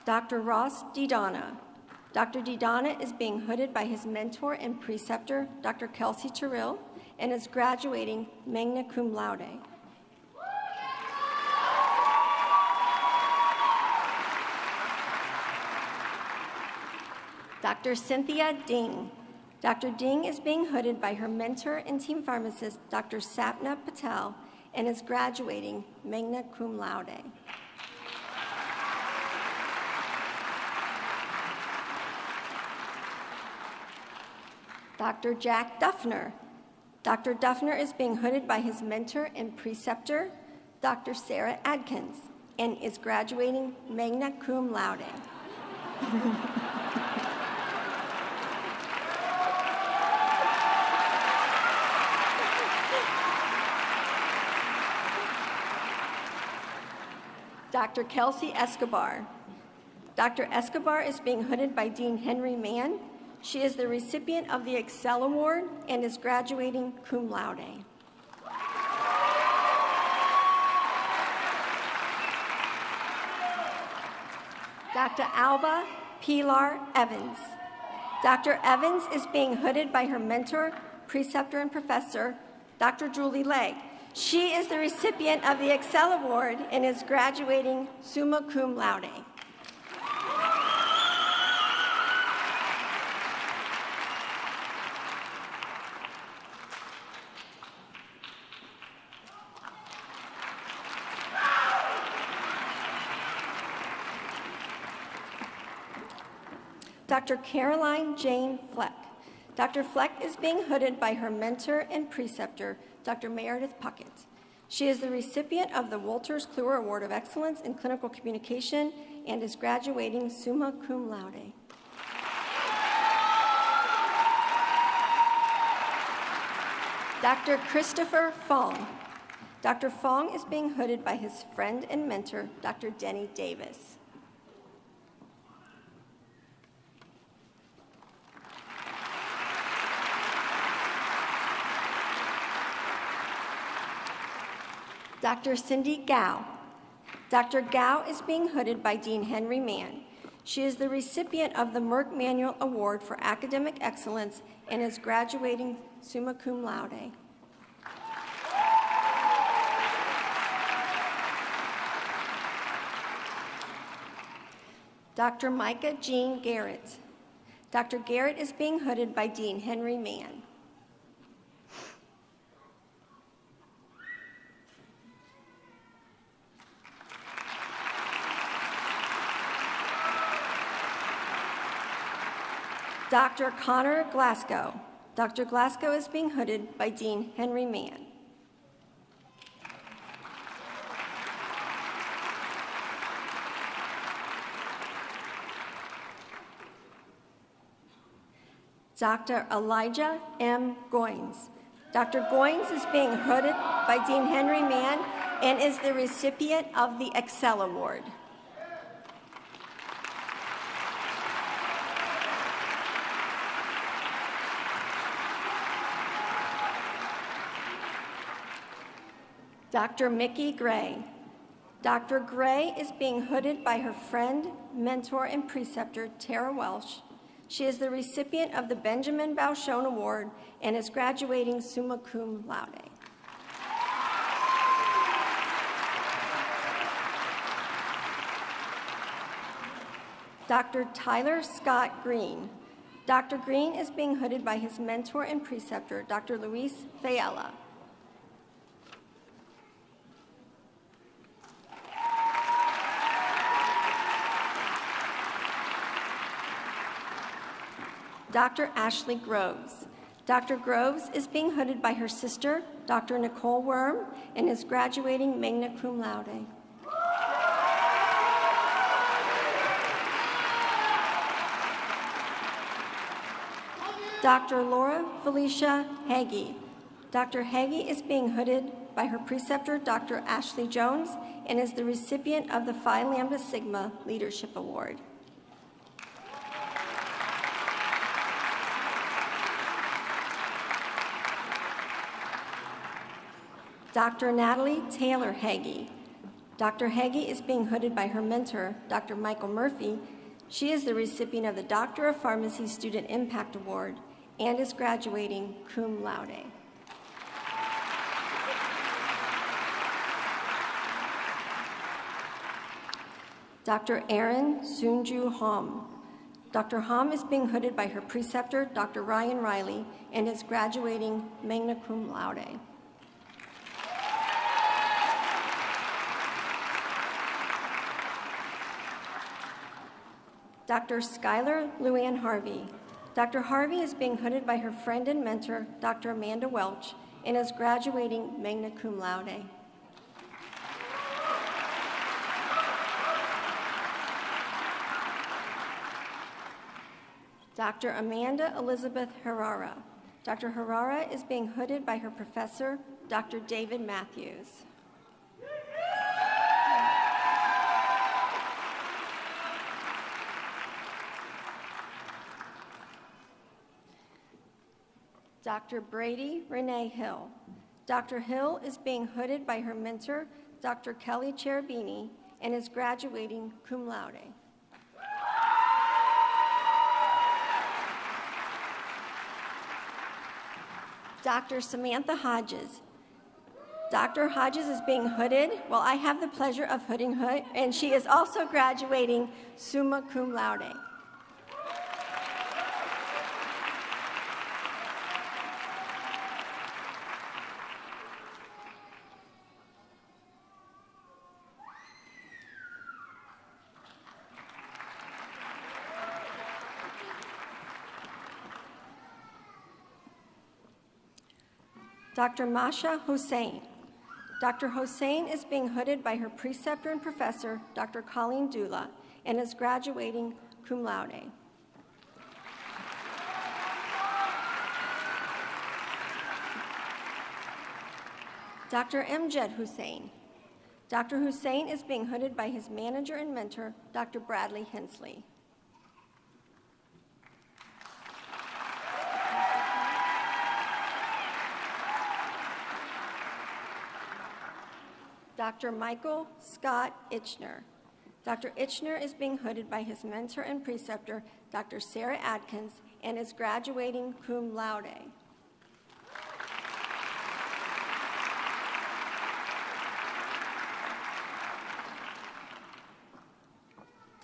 Dr. Ross DiDonna. Dr. DiDonna is being hooded by his mentor and preceptor, Dr. Kelsey Terrell, and is graduating magna cum laude. Dr. Cynthia Ding. Dr. Ding is being hooded by her mentor and team pharmacist, Dr. Sapna Patel, and is graduating magna cum laude. Dr. Jack Duffner. Dr. Duffner is being hooded by his mentor and preceptor, Dr. Sarah Adkins, and is graduating magna cum laude. Dr. Kelsey Escobar. Dr. Escobar is being hooded by Dean Henry Mann. She is the recipient of the Excel Award and is graduating cum laude. Dr. Alba Pilar Evans. Dr. Evans is being hooded by her mentor, preceptor, and professor, Dr. Julie Legg. She is the recipient of the Excel Award and is graduating summa cum laude. Dr. Caroline Jane Fleck. Dr. Fleck is being hooded by her mentor and preceptor, Dr. Meredith Puckett. She is the recipient of the Wolters Kluwer Award of Excellence in Clinical Communication and is graduating summa cum laude. Dr. Christopher Fong. Dr. Fong is being hooded by his friend and mentor, Dr. Denny Davis. Dr. Cindy Gao. Dr. Gao is being hooded by Dean Henry Mann. She is the recipient of the Merck Manual Award for Academic Excellence and is graduating summa cum laude. Dr. Micah Jean Garrett. Dr. Garrett is being hooded by Dean Henry Mann. Dr. Connor Glasgow. Dr. Glasgow is being hooded by Dean Henry Mann. Dr. Elijah M. Goins. Dr. Goins is being hooded by Dean Henry Mann and is the recipient of the Excel Award. Dr. Mickey Gray. Dr. Gray is being hooded by her friend, mentor, and preceptor, Tara Welsh. She is the recipient of the Benjamin Balshone Award and is graduating summa cum laude. Dr. Tyler Scott Green. Dr. Green is being hooded by his mentor and preceptor, Dr. Luis Fayella. Dr. Ashley Groves. Dr. Groves is being hooded by her sister, Dr. Nicole Worm, and is graduating magna cum laude. Dr. Laura Felicia Hagee. Dr. Hagee is being hooded by her preceptor, Dr. Ashley Jones, and is the recipient of the Phi Lambda Sigma Leadership Award. Dr. Natalie Taylor Hagee. Dr. Hagee is being hooded by her mentor, Dr. Michael Murphy. She is the recipient of the Doctor of Pharmacy Student Impact Award and is graduating cum laude. Dr. Erin Soonju Hom. Dr. Hom is being hooded by her preceptor, Dr. Ryan Riley, and is graduating magna cum laude. Dr. Skylar Luann Harvey. Dr. Harvey is being hooded by her friend and mentor, Dr. Amanda Welch, and is graduating magna cum laude. Dr. Amanda Elizabeth Herrera. Dr. Herrera is being hooded by her professor, Dr. David Matthews. Dr. Brady Renee Hill. Dr. Hill is being hooded by her mentor, Dr. Kelly Cherubini, and is graduating cum laude. Dr. Samantha Hodges. Dr. Hodges is being hooded. Well, I have the pleasure of hooding her, and she is also graduating summa cum laude. Dr. Masha Hossein. Dr. Hossein is being hooded by her preceptor and professor, Dr. Colleen Dula, and is graduating cum laude. Dr. Amjad Hussain. Dr. Hussain is being hooded by his manager and mentor, Dr. Bradley Hensley. Dr. Michael Scott Itchner. Dr. Itchner is being hooded by his mentor and preceptor, Dr. Sarah Adkins, and is graduating cum laude.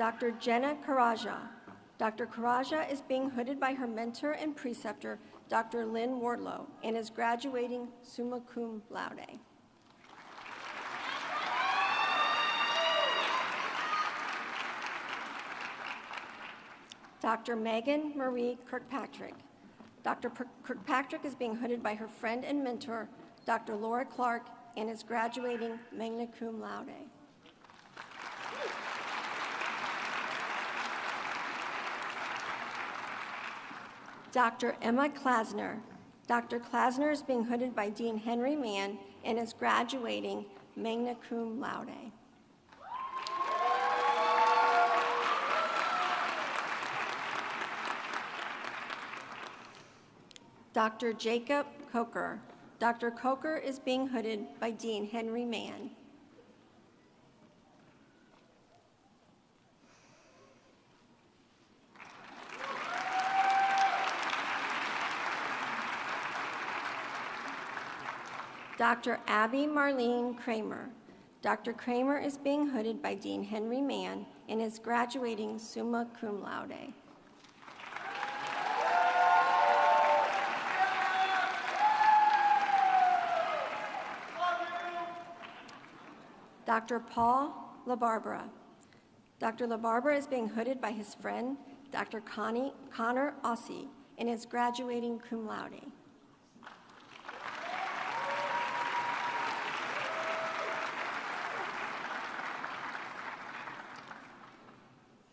Dr. Jenna Karaja. Dr. Karaja is being hooded by her mentor and preceptor, Dr. Lynn Wardlow, and is graduating summa cum laude. Dr. Megan Marie Kirkpatrick. Dr. Kirkpatrick is being hooded by her friend and mentor, Dr. Laura Clark, and is graduating magna cum laude. Dr. Emma Klasner. Dr. Klasner is being hooded by Dean Henry Mann and is graduating magna cum laude. Dr. Jacob Coker. Dr. Coker is being hooded by Dean Henry Mann. Dr. Abby Marlene Kramer. Dr. Kramer is being hooded by Dean Henry Mann and is graduating summa cum laude. Dr. Paul LaBarbera. Dr. LaBarbera is being hooded by his friend, Dr. Connor Ossie, and is graduating cum laude.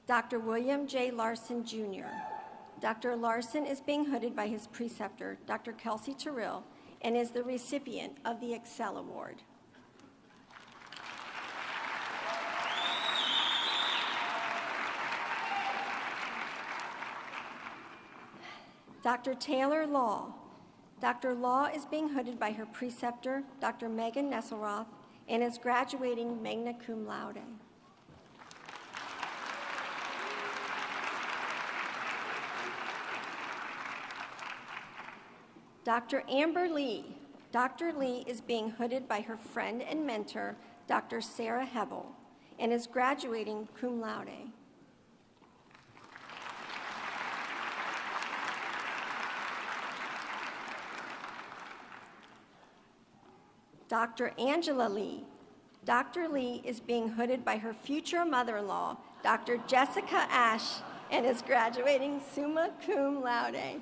Dr. William J. Larson, Jr. Dr. Larson is being hooded by his preceptor, Dr. Kelsey Terrell, and is the recipient of the Excel Award. Dr. Taylor Law. Dr. Law is being hooded by her preceptor, Dr. Megan Nesselroth, and is graduating magna cum laude. Dr. Amber Lee. Dr. Lee is being hooded by her friend and mentor, Dr. Sarah Hebel, and is graduating cum laude. Dr. Angela Lee. Dr. Lee is being hooded by her future mother-in-law, Dr. Jessica Ash, and is graduating summa cum laude.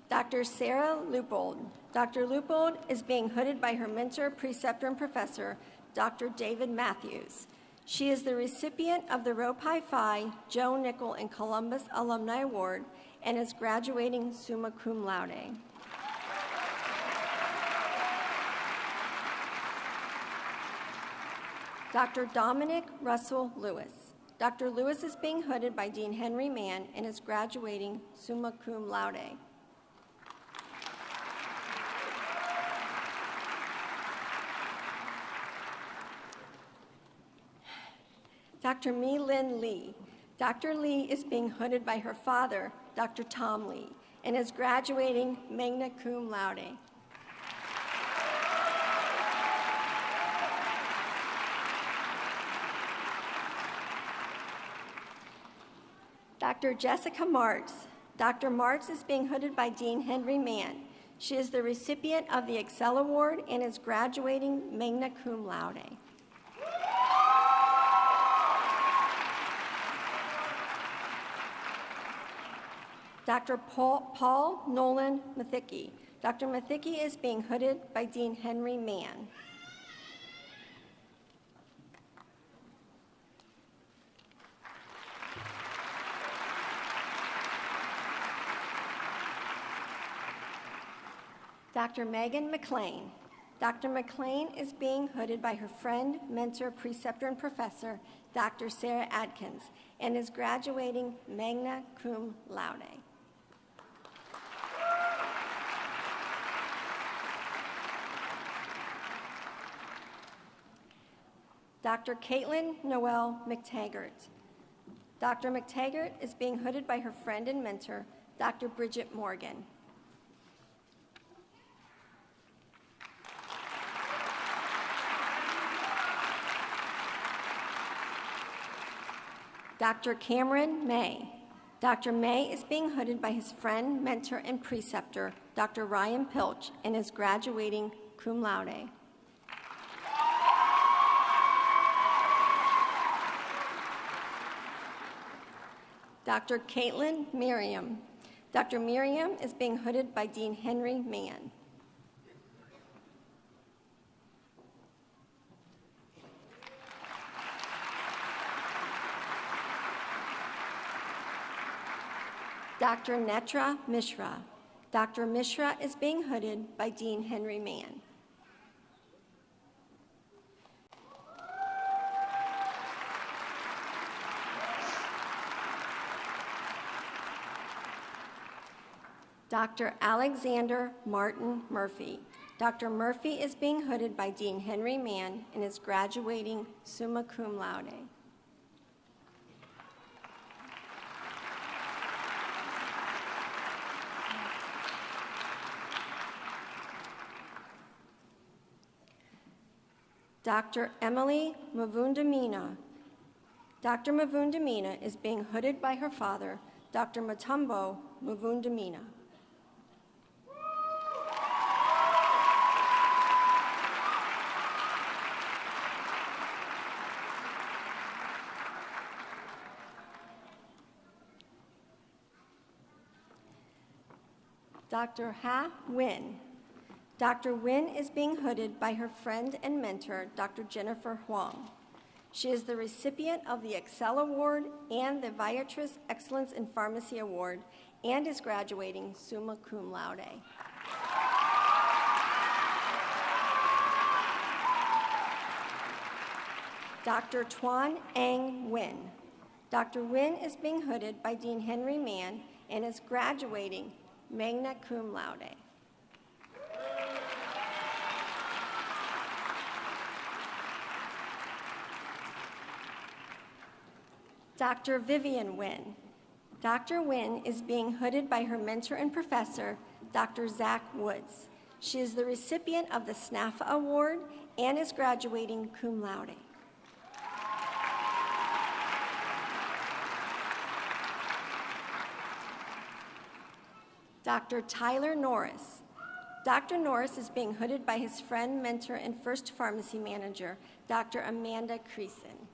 Dr. Sarah Leupold. Dr. Leupold is being hooded by her mentor, preceptor, and professor, Dr. David Matthews. She is the recipient of the Rho Pi Phi Joe Nickel and Columbus Alumni Award and is graduating summa cum laude. Dr. Dominic Russell Lewis. Dr. Lewis is being hooded by Dean Henry Mann and is graduating summa cum laude. Dr. Mi Lin Lee. Dr. Lee is being hooded by her father, Dr. Tom Lee, and is graduating magna cum laude. Dr. Jessica Martz. Dr. Martz is being hooded by Dean Henry Mann. She is the recipient of the Excel Award and is graduating magna cum laude. Dr. Paul Nolan Mathicke. Dr. Mathicke is being hooded by Dean Henry Mann. Dr. Megan McLean. Dr. McLean is being hooded by her friend, mentor, preceptor, and professor, Dr. Sarah Adkins, and is graduating magna cum laude. Dr. Caitlin Noel McTaggart. Dr. McTaggart is being hooded by her friend and mentor, Dr. Bridget Morgan. Dr. Cameron May. Dr. May is being hooded by his friend, mentor, and preceptor, Dr. Ryan Pilch, and is graduating cum laude. Dr. Caitlin Miriam. Dr. Miriam is being hooded by Dean Henry Mann. Dr. Netra Mishra. Dr. Mishra is being hooded by Dean Henry Mann. Dr. Alexander Martin Murphy. Dr. Murphy is being hooded by Dean Henry Mann and is graduating summa cum laude. Dr. Emily Mavundamina. Dr. Mavundamina is being hooded by her father, Dr. Matumbo Mavundamina. Dr. Ha Nguyen. Dr. Nguyen is being hooded by her friend and mentor, Dr. Jennifer Huang. She is the recipient of the Excel Award and the Viatris Excellence in Pharmacy Award and is graduating summa cum laude. Dr. Tuan Ang Nguyen. Dr. Nguyen is being hooded by Dean Henry Mann and is graduating magna cum laude. Dr. Vivian Nguyen. Dr. Nguyen is being hooded by her mentor and professor, Dr. Zach Woods. She is the recipient of the SNAFA Award and is graduating cum laude. Dr. Tyler Norris. Dr. Norris is being hooded by his friend, mentor, and first pharmacy manager, Dr. Amanda Creason.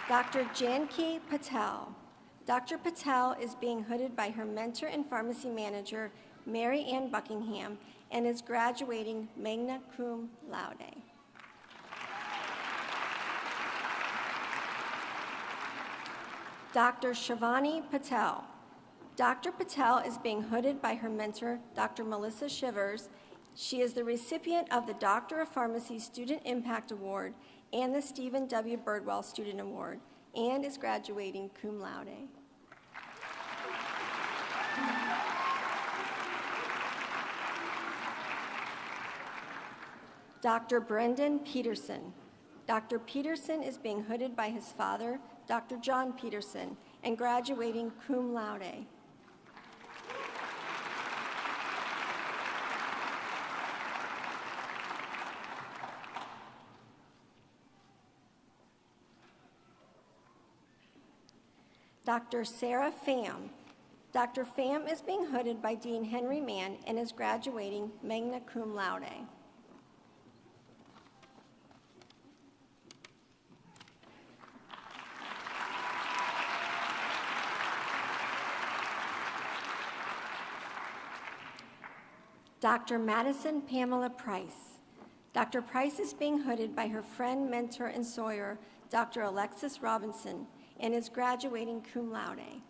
Dr. Janki Patel. Dr. Patel is being hooded by her mentor and pharmacy manager, Mary Ann Buckingham, and is graduating magna cum laude. Dr. Shivani Patel. Dr. Patel is being hooded by her mentor, Dr. Melissa Shivers. She is the recipient of the Doctor of Pharmacy Student Impact Award and the Stephen W. Birdwell Student Award, and is graduating cum laude. Dr. Brendan Peterson. Dr. Peterson is being hooded by his father, Dr. John Peterson, and graduating cum laude. Dr. Sarah Pham. Dr. Pham is being hooded by Dean Henry Mann and is graduating magna cum laude. Dr. Madison Pamela Price. Dr. Price is being hooded by her friend, mentor, and sawyer, Dr. Alexis Robinson, and is graduating cum laude.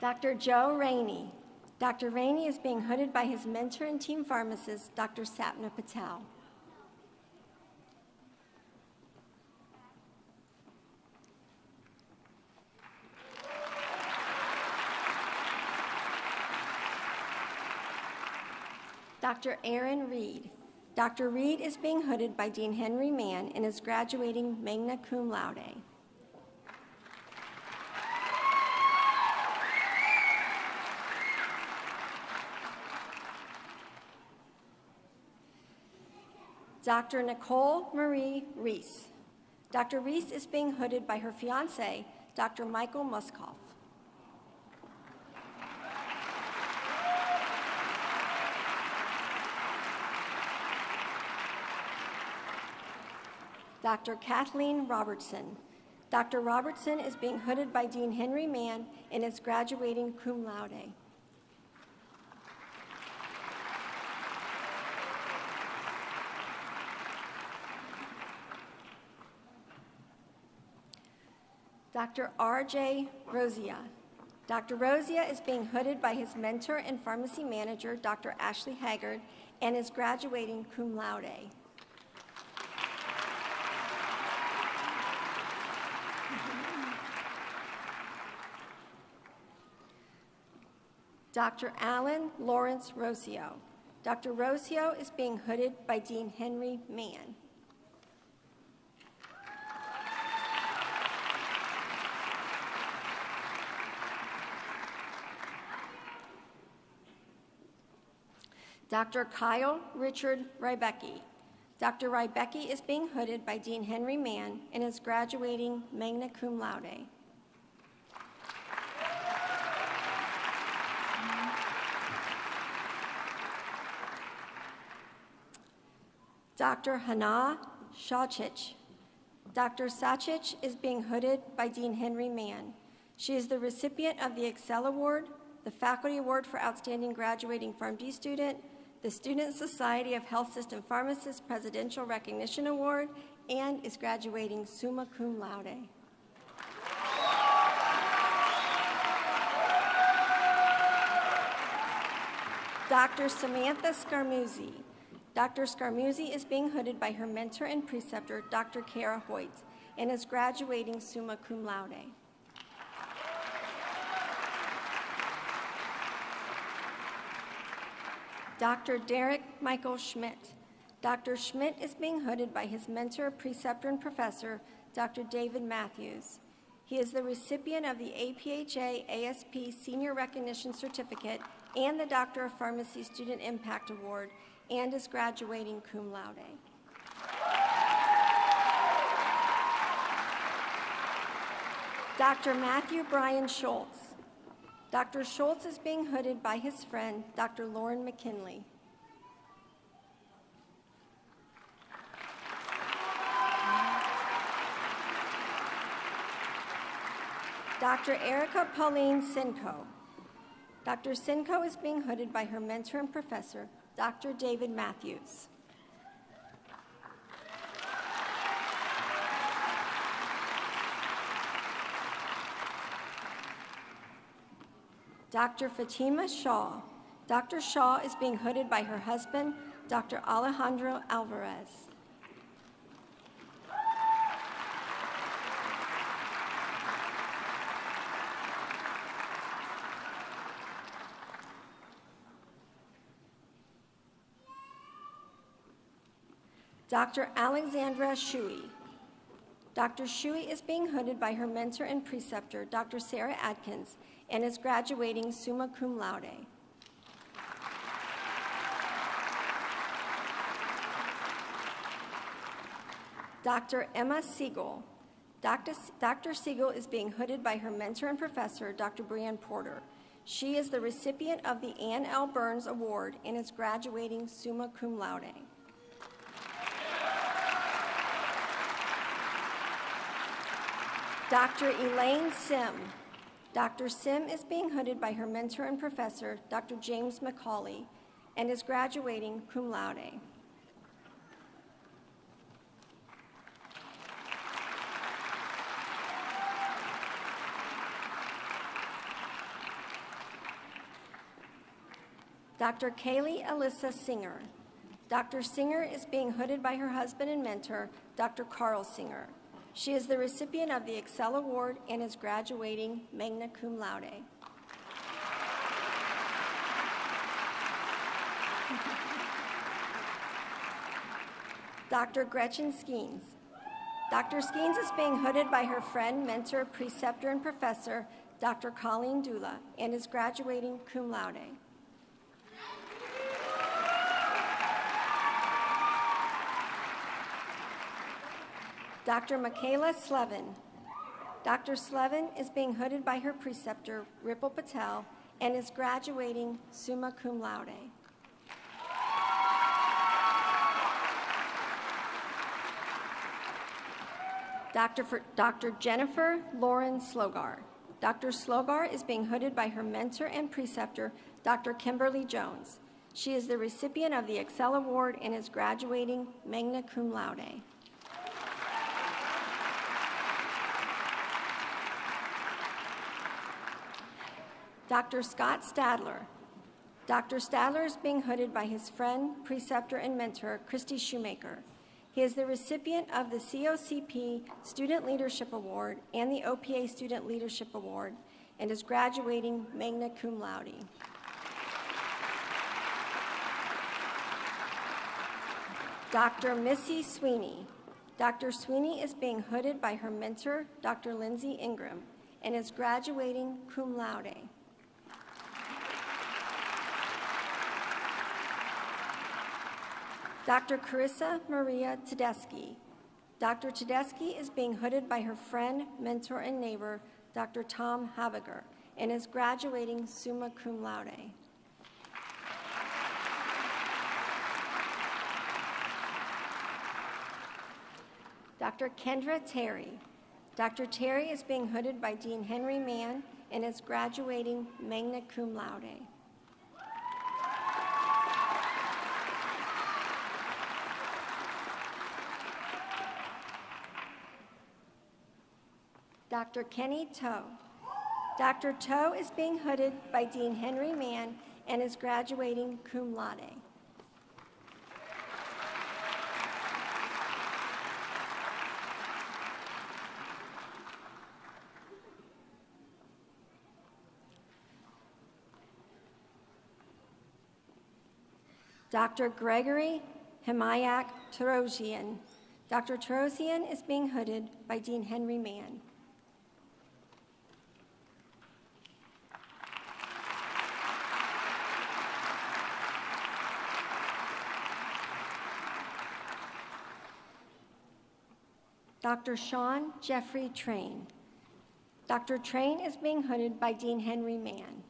Dr. Joe Rainey. Dr. Rainey is being hooded by his mentor and team pharmacist, Dr. Sapna Patel. Dr. Aaron Reed. Dr. Reed is being hooded by Dean Henry Mann and is graduating magna cum laude. Dr. Nicole Marie Reese. Dr. Reese is being hooded by her fiance, Dr. Michael Muskoff. Dr. Kathleen Robertson. Dr. Robertson is being hooded by Dean Henry Mann and is graduating cum laude. Dr. R.J. Rosia. Dr. Rosia is being hooded by his mentor and pharmacy manager, Dr. Ashley Haggard, and is graduating cum laude. Dr. Alan Lawrence Rocio. Dr. Rocio is being hooded by Dean Henry Mann. Dr. Kyle Richard Rybecki. Dr. Rybecki is being hooded by Dean Henry Mann and is graduating magna cum laude. Dr. Hannah Shachich. Dr. Sachich is being hooded by Dean Henry Mann. She is the recipient of the Excel Award, the Faculty Award for Outstanding Graduating PharmD Student, the Student Society of Health System Pharmacists Presidential Recognition Award, and is graduating summa cum laude. Dr. Samantha Scarmuzzi. Dr. Scarmuzzi is being hooded by her mentor and preceptor, Dr. Kara Hoyt, and is graduating summa cum laude. Dr. Derek Michael Schmidt. Dr. Schmidt is being hooded by his mentor, preceptor, and professor, Dr. David Matthews. He is the recipient of the APHA ASP Senior Recognition Certificate and the Doctor of Pharmacy Student Impact Award, and is graduating cum laude. Dr. Matthew Brian Schultz. Dr. Schultz is being hooded by his friend, Dr. Lauren McKinley. Dr. Erica Pauline Sinko. Dr. Sinko is being hooded by her mentor and professor, Dr. David Matthews. Dr. Fatima Shaw. Dr. Shaw is being hooded by her husband, Dr. Alejandro Alvarez. Dr. Alexandra Shui. Dr. Shui is being hooded by her mentor and preceptor, Dr. Sarah Adkins, and is graduating summa cum laude. Dr. Emma Siegel. Dr. Siegel is being hooded by her mentor and professor, Dr. Brianne Porter. She is the recipient of the Ann L. Burns Award and is graduating summa cum laude. Dr. Elaine Sim. Dr. Sim is being hooded by her mentor and professor, Dr. James McCauley, and is graduating cum laude. Dr. Kaylee Alyssa Singer. Dr. Singer is being hooded by her husband and mentor, Dr. Carl Singer. She is the recipient of the Excel Award and is graduating magna cum laude. Dr. Gretchen Skeens. Dr. Skeens is being hooded by her friend, mentor, preceptor, and professor, Dr. Colleen Dula, and is graduating cum laude. Dr. Michaela Slevin. Dr. Slevin is being hooded by her preceptor, Ripple Patel, and is graduating summa cum laude. Dr. Jennifer Lauren Slogar. Dr. Slogar is being hooded by her mentor and preceptor, Dr. Kimberly Jones. She is the recipient of the Excel Award and is graduating magna cum laude. Dr. Scott Stadler. Dr. Stadler is being hooded by his friend, preceptor, and mentor, Christy Shoemaker. He is the recipient of the COCP Student Leadership Award and the OPA Student Leadership Award and is graduating magna cum laude. Dr. Missy Sweeney. Dr. Sweeney is being hooded by her mentor, Dr. Lindsay Ingram, and is graduating cum laude. Dr. Carissa Maria Tedeschi. Dr. Tedeschi is being hooded by her friend, mentor, and neighbor, Dr. Tom Habiger, and is graduating summa cum laude. Dr. Kendra Terry. Dr. Terry is being hooded by Dean Henry Mann and is graduating magna cum laude. Dr. Kenny Toe. Dr. Toe is being hooded by Dean Henry Mann and is graduating cum laude. Dr. Gregory Himayak Tarosian. Dr. Tarosian is being hooded by Dean Henry Mann. Dr. Sean Jeffrey Train. Dr. Train is being hooded by Dean Henry Mann.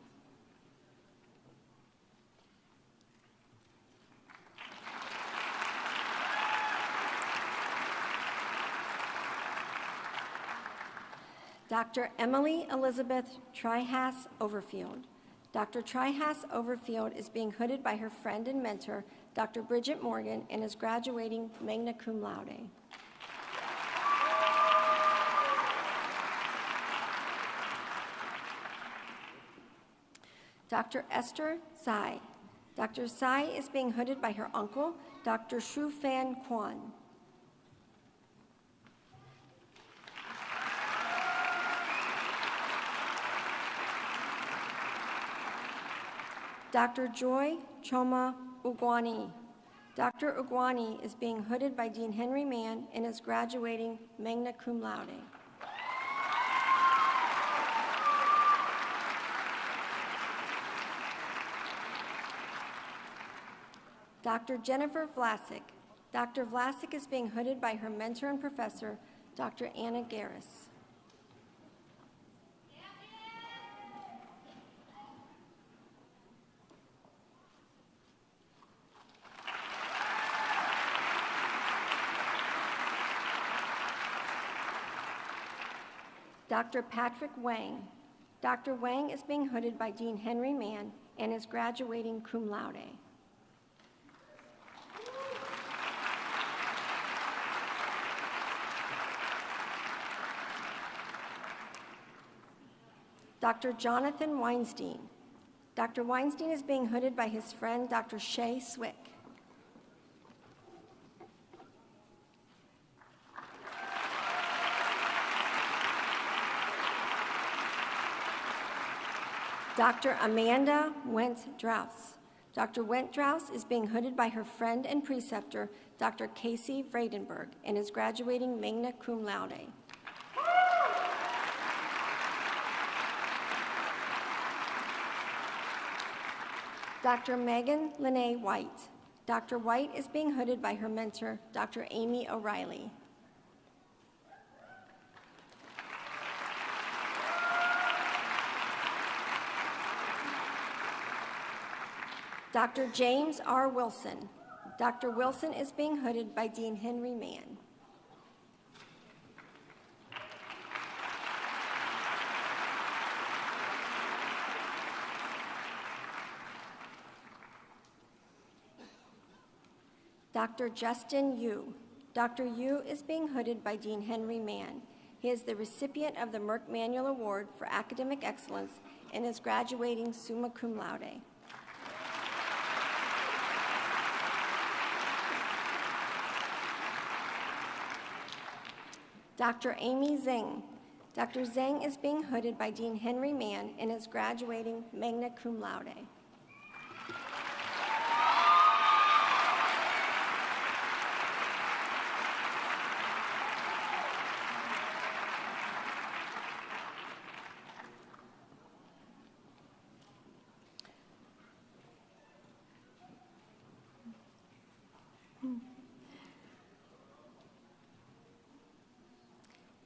Dr. Emily Elizabeth Trihass Overfield. Dr. Trihass Overfield is being hooded by her friend and mentor, Dr. Bridget Morgan, and is graduating magna cum laude. Dr. Esther Tsai. Dr. Tsai is being hooded by her uncle, Dr. Shu Fan Kwan. Dr. Joy Choma Ugwani. Dr. Ugwani is being hooded by Dean Henry Mann and is graduating magna cum laude. Dr. Jennifer Vlasic. Dr. Vlasic is being hooded by her mentor and professor, Dr. Anna Garris. Dr. Patrick Wang. Dr. Wang is being hooded by Dean Henry Mann and is graduating cum laude. Dr. Jonathan Weinstein. Dr. Weinstein is being hooded by his friend, Dr. Shay Swick. Dr. Amanda Went-Drouse. Dr. Went-Drouse is being hooded by her friend and preceptor, Dr. Casey Vredenberg, and is graduating magna cum laude. Dr. Megan Lene White. Dr. White is being hooded by her mentor, Dr. Amy O'Reilly. Dr. James R. Wilson. Dr. Wilson is being hooded by Dean Henry Mann. Dr. Justin Yu. Dr. Yu is being hooded by Dean Henry Mann. He is the recipient of the Merck Manual Award for Academic Excellence and is graduating summa cum laude. Dr. Amy Zhang. Dr. Zhang is being hooded by Dean Henry Mann and is graduating magna cum laude.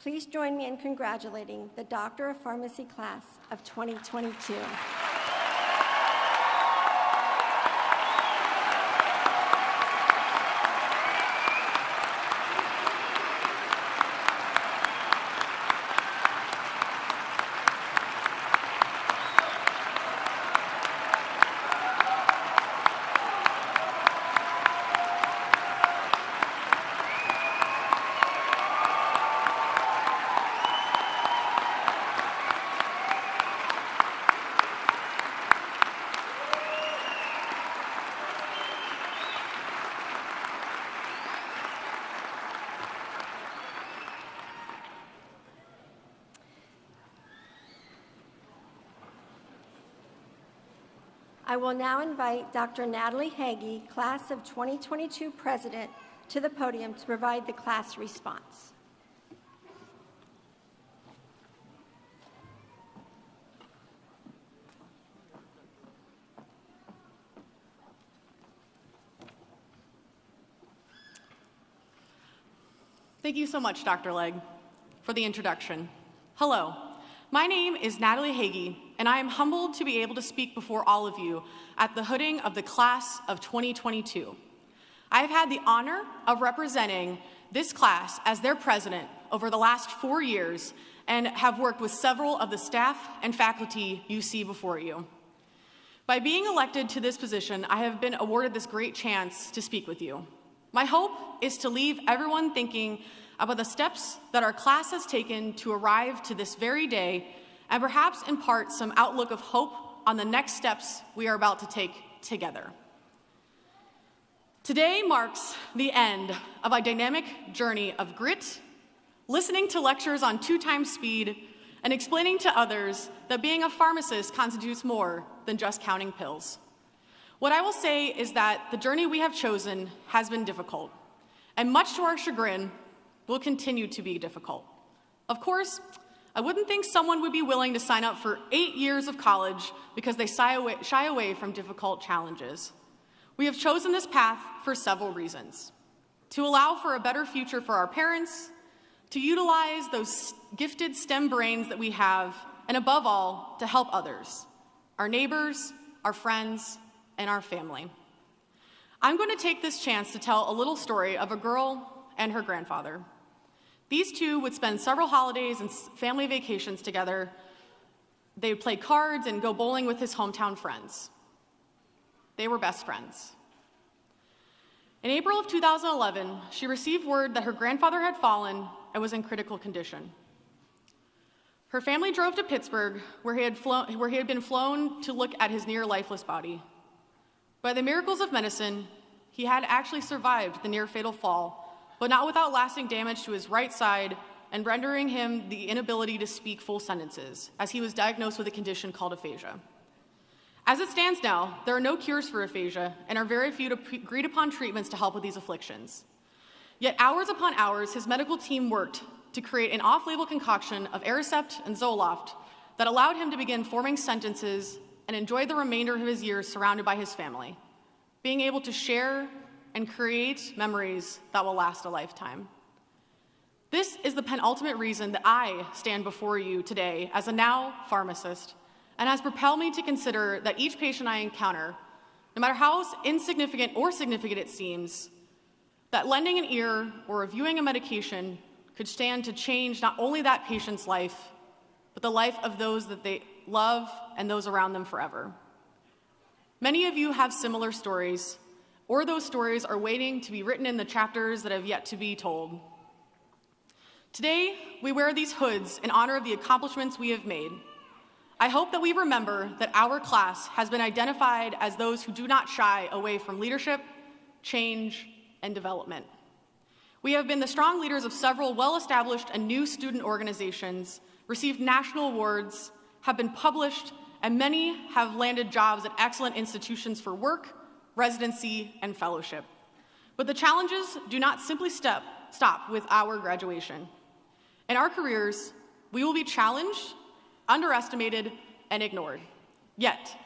Please join me in congratulating the Doctor of Pharmacy class of 2022. I will now invite Dr. Natalie Hagee, Class of 2022 President, to the podium to provide the class response. Thank you so much, Dr. Legg, for the introduction. Hello, my name is Natalie Hagee, and I am humbled to be able to speak before all of you at the hooding of the class of 2022. I have had the honor of representing this class as their president over the last 4 years and have worked with several of the staff and faculty you see before you. By being elected to this position, I have been awarded this great chance to speak with you. My hope is to leave everyone thinking about the steps that our class has taken to arrive to this very day and perhaps impart some outlook of hope on the next steps we are about to take together. Today marks the end of a dynamic journey of grit, listening to lectures on 2 times speed, and explaining to others that being a pharmacist constitutes more than just counting pills. What I will say is that the journey we have chosen has been difficult, and much to our chagrin, will continue to be difficult. Of course, I wouldn't think someone would be willing to sign up for 8 years of college because they shy away from difficult challenges. We have chosen this path for several reasons: to allow for a better future for our parents, to utilize those gifted STEM brains that we have, and above all, to help others, our neighbors, our friends, and our family. I'm going to take this chance to tell a little story of a girl and her grandfather. These two would spend several holidays and family vacations together. They would play cards and go bowling with his hometown friends. They were best friends. In April of 2011, she received word that her grandfather had fallen and was in critical condition. Her family drove to Pittsburgh, where he had been flown to look at his near lifeless body. By the miracles of medicine, he had actually survived the near fatal fall, but not without lasting damage to his right side and rendering him the inability to speak full sentences, as he was diagnosed with a condition called aphasia. As it stands now, there are no cures for aphasia and are very few agreed upon treatments to help with these afflictions. Yet hours upon hours, his medical team worked to create an off-label concoction of Aricept and Zoloft that allowed him to begin forming sentences and enjoy the remainder of his years surrounded by his family, being able to share and create memories that will last a lifetime. This is the penultimate reason that I stand before you today as a now pharmacist, and has propelled me to consider that each patient I encounter, no matter how insignificant or significant it seems, that lending an ear or reviewing a medication could stand to change not only that patient's life, but the life of those that they love and those around them forever. Many of you have similar stories, or those stories are waiting to be written in the chapters that have yet to be told. Today, we wear these hoods in honor of the accomplishments we have made. I hope that we remember that our class has been identified as those who do not shy away from leadership, change, and development. We have been the strong leaders of several well-established and new student organizations, received national awards, have been published, and many have landed jobs at excellent institutions for work, residency, and fellowship. But the challenges do not simply stop with our graduation. In our careers, we will be challenged, underestimated, and ignored. Yet,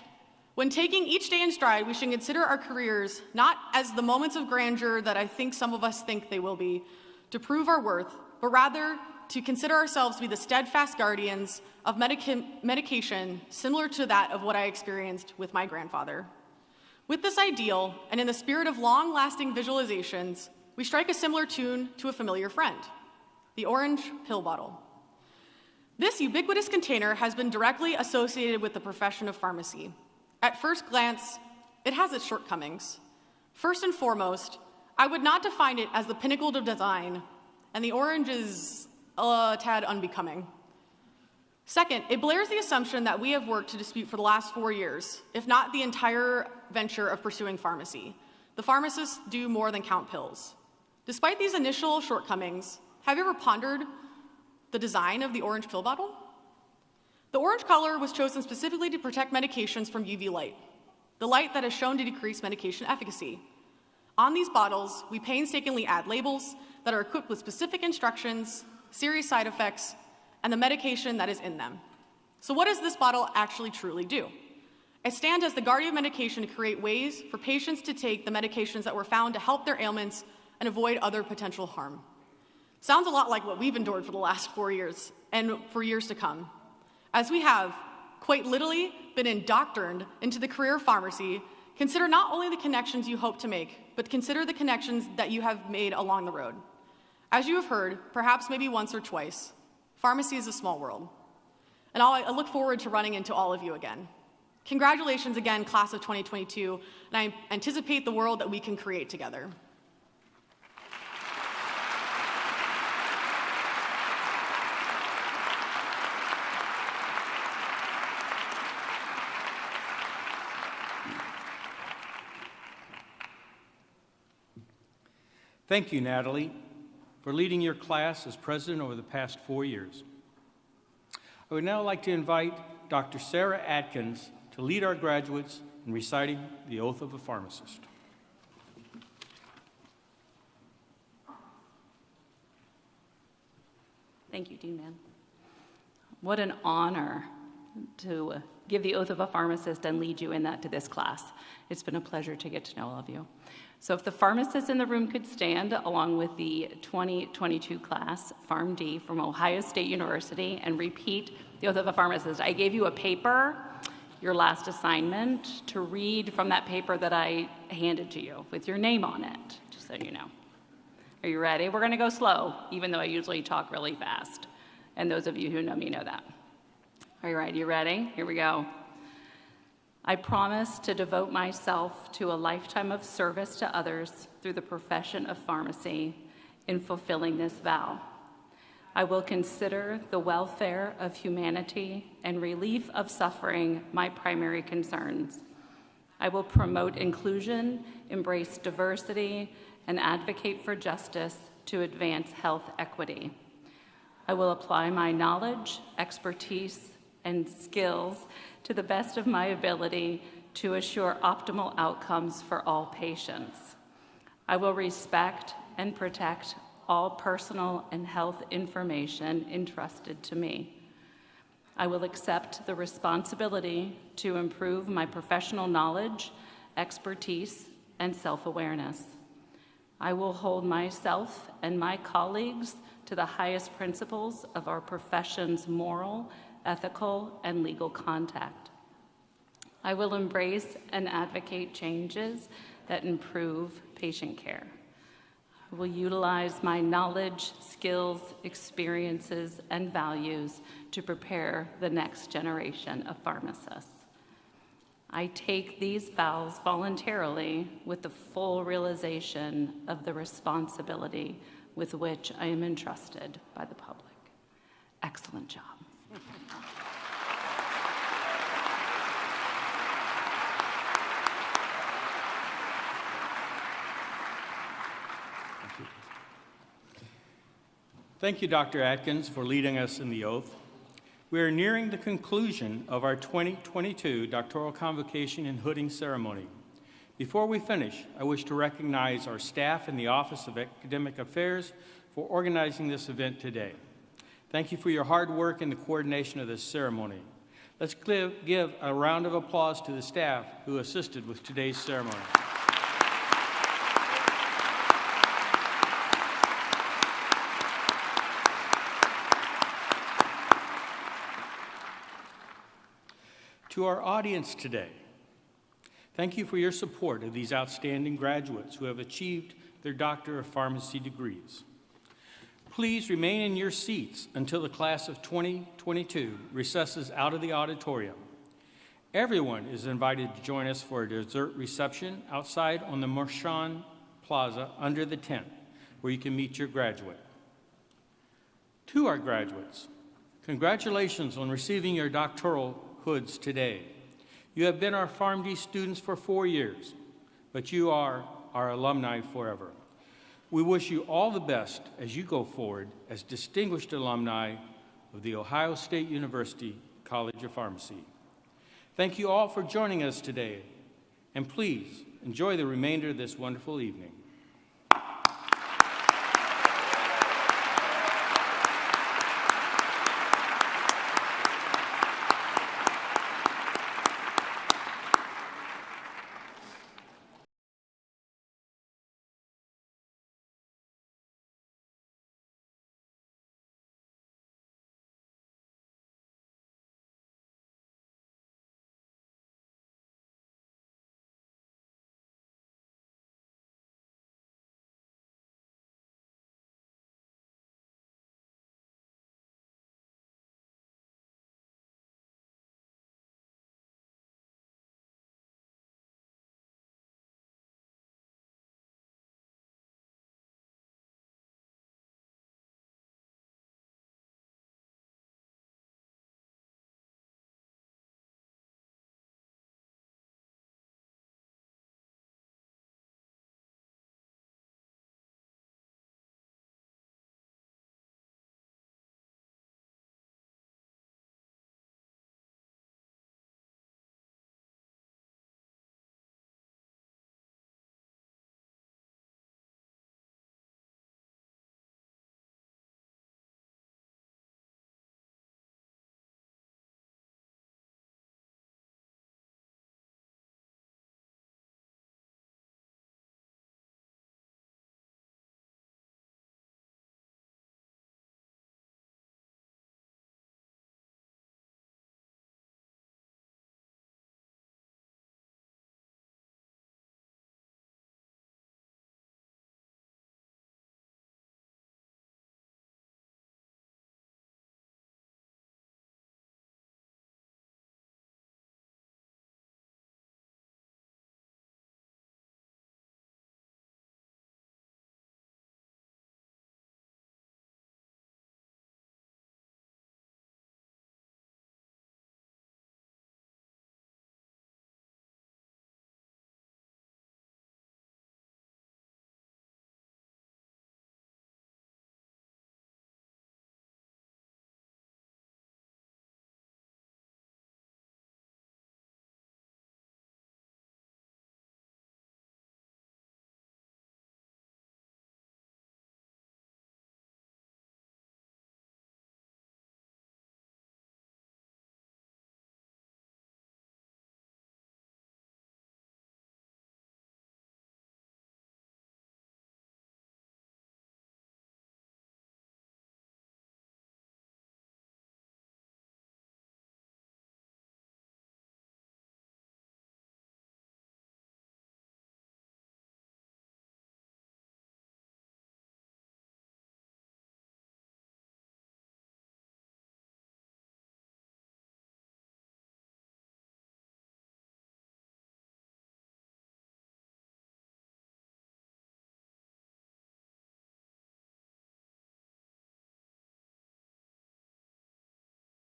when taking each day in stride, we should consider our careers not as the moments of grandeur that I think some of us think they will be, to prove our worth, but rather to consider ourselves to be the steadfast guardians of medication similar to that of what I experienced with my grandfather. With this ideal, and in the spirit of long-lasting visualizations, we strike a similar tune to a familiar friend, the orange pill bottle. This ubiquitous container has been directly associated with the profession of pharmacy. At first glance, it has its shortcomings. First and foremost, I would not define it as the pinnacle of design, and the orange is a tad unbecoming. Second, it blares the assumption that we have worked to dispute for the last 4 years, if not the entire venture of pursuing pharmacy. The pharmacists do more than count pills. Despite these initial shortcomings, have you ever pondered the design of the orange pill bottle? The orange color was chosen specifically to protect medications from UV light, the light that is shown to decrease medication efficacy. On these bottles, we painstakingly add labels that are equipped with specific instructions, serious side effects, and the medication that is in them. So what does this bottle actually truly do? It stands as the guardian of medication to create ways for patients to take the medications that were found to help their ailments and avoid other potential harm. Sounds a lot like what we've endured for the last 4 years and for years to come, as we have, quite literally, been indoctrined into the career of pharmacy. Consider not only the connections you hope to make, but consider the connections that you have made along the road. As you have heard, perhaps maybe once or twice, pharmacy is a small world. And I look forward to running into all of you again. Congratulations again, class of 2022, and I anticipate the world that we can create together. Thank you, Natalie, for leading your class as president over the past 4 years. I would now like to invite Dr. Sarah Atkins to lead our graduates in reciting the oath of a pharmacist. Thank you, Dean Mann. What an honor to give the oath of a pharmacist and lead you in that to this class. It's been a pleasure to get to know all of you. So if the pharmacists in the room could stand along with the 2022 class, PharmD from Ohio State University, and repeat the oath of a pharmacist. I gave you a paper, your last assignment, to read from that paper that I handed to you with your name on it, just so you know. Are you ready? We're gonna go slow, even though I usually talk really fast. And those of you who know me know that. All right, you ready? Here we go. I promise to devote myself to a lifetime of service to others through the profession of pharmacy in fulfilling this vow. I will consider the welfare of humanity and relief of suffering my primary concerns. I will promote inclusion, embrace diversity, and advocate for justice to advance health equity. I will apply my knowledge, expertise, and skills to the best of my ability to assure optimal outcomes for all patients. I will respect and protect all personal and health information entrusted to me. I will accept the responsibility to improve my professional knowledge, expertise, and self-awareness. I will hold myself and my colleagues to the highest principles of our profession's moral, ethical, and legal conduct. I will embrace and advocate changes that improve patient care. I will utilize my knowledge, skills, experiences, and values to prepare the next generation of pharmacists. I take these vows voluntarily with the full realization of the responsibility with which I am entrusted by the public. Excellent job. Thank you, Dr. Atkins, for leading us in the oath. We are nearing the conclusion of our 2022 doctoral convocation and hooding ceremony. Before we finish, I wish to recognize our staff in the Office of Academic Affairs for organizing this event today. Thank you for your hard work in the coordination of this ceremony. Let's give a round of applause to the staff who assisted with today's ceremony. To our audience today, thank you for your support of these outstanding graduates who have achieved their Doctor of Pharmacy degrees. Please remain in your seats until the class of 2022 recesses out of the auditorium. Everyone is invited to join us for a dessert reception outside on the Marchand Plaza under the tent, where you can meet your graduate. To our graduates, congratulations on receiving your doctoral hoods today. You have been our PharmD students for 4 years, but you are our alumni forever. We wish you all the best as you go forward as distinguished alumni of The Ohio State University College of Pharmacy. Thank you all for joining us today, and please enjoy the remainder of this wonderful evening.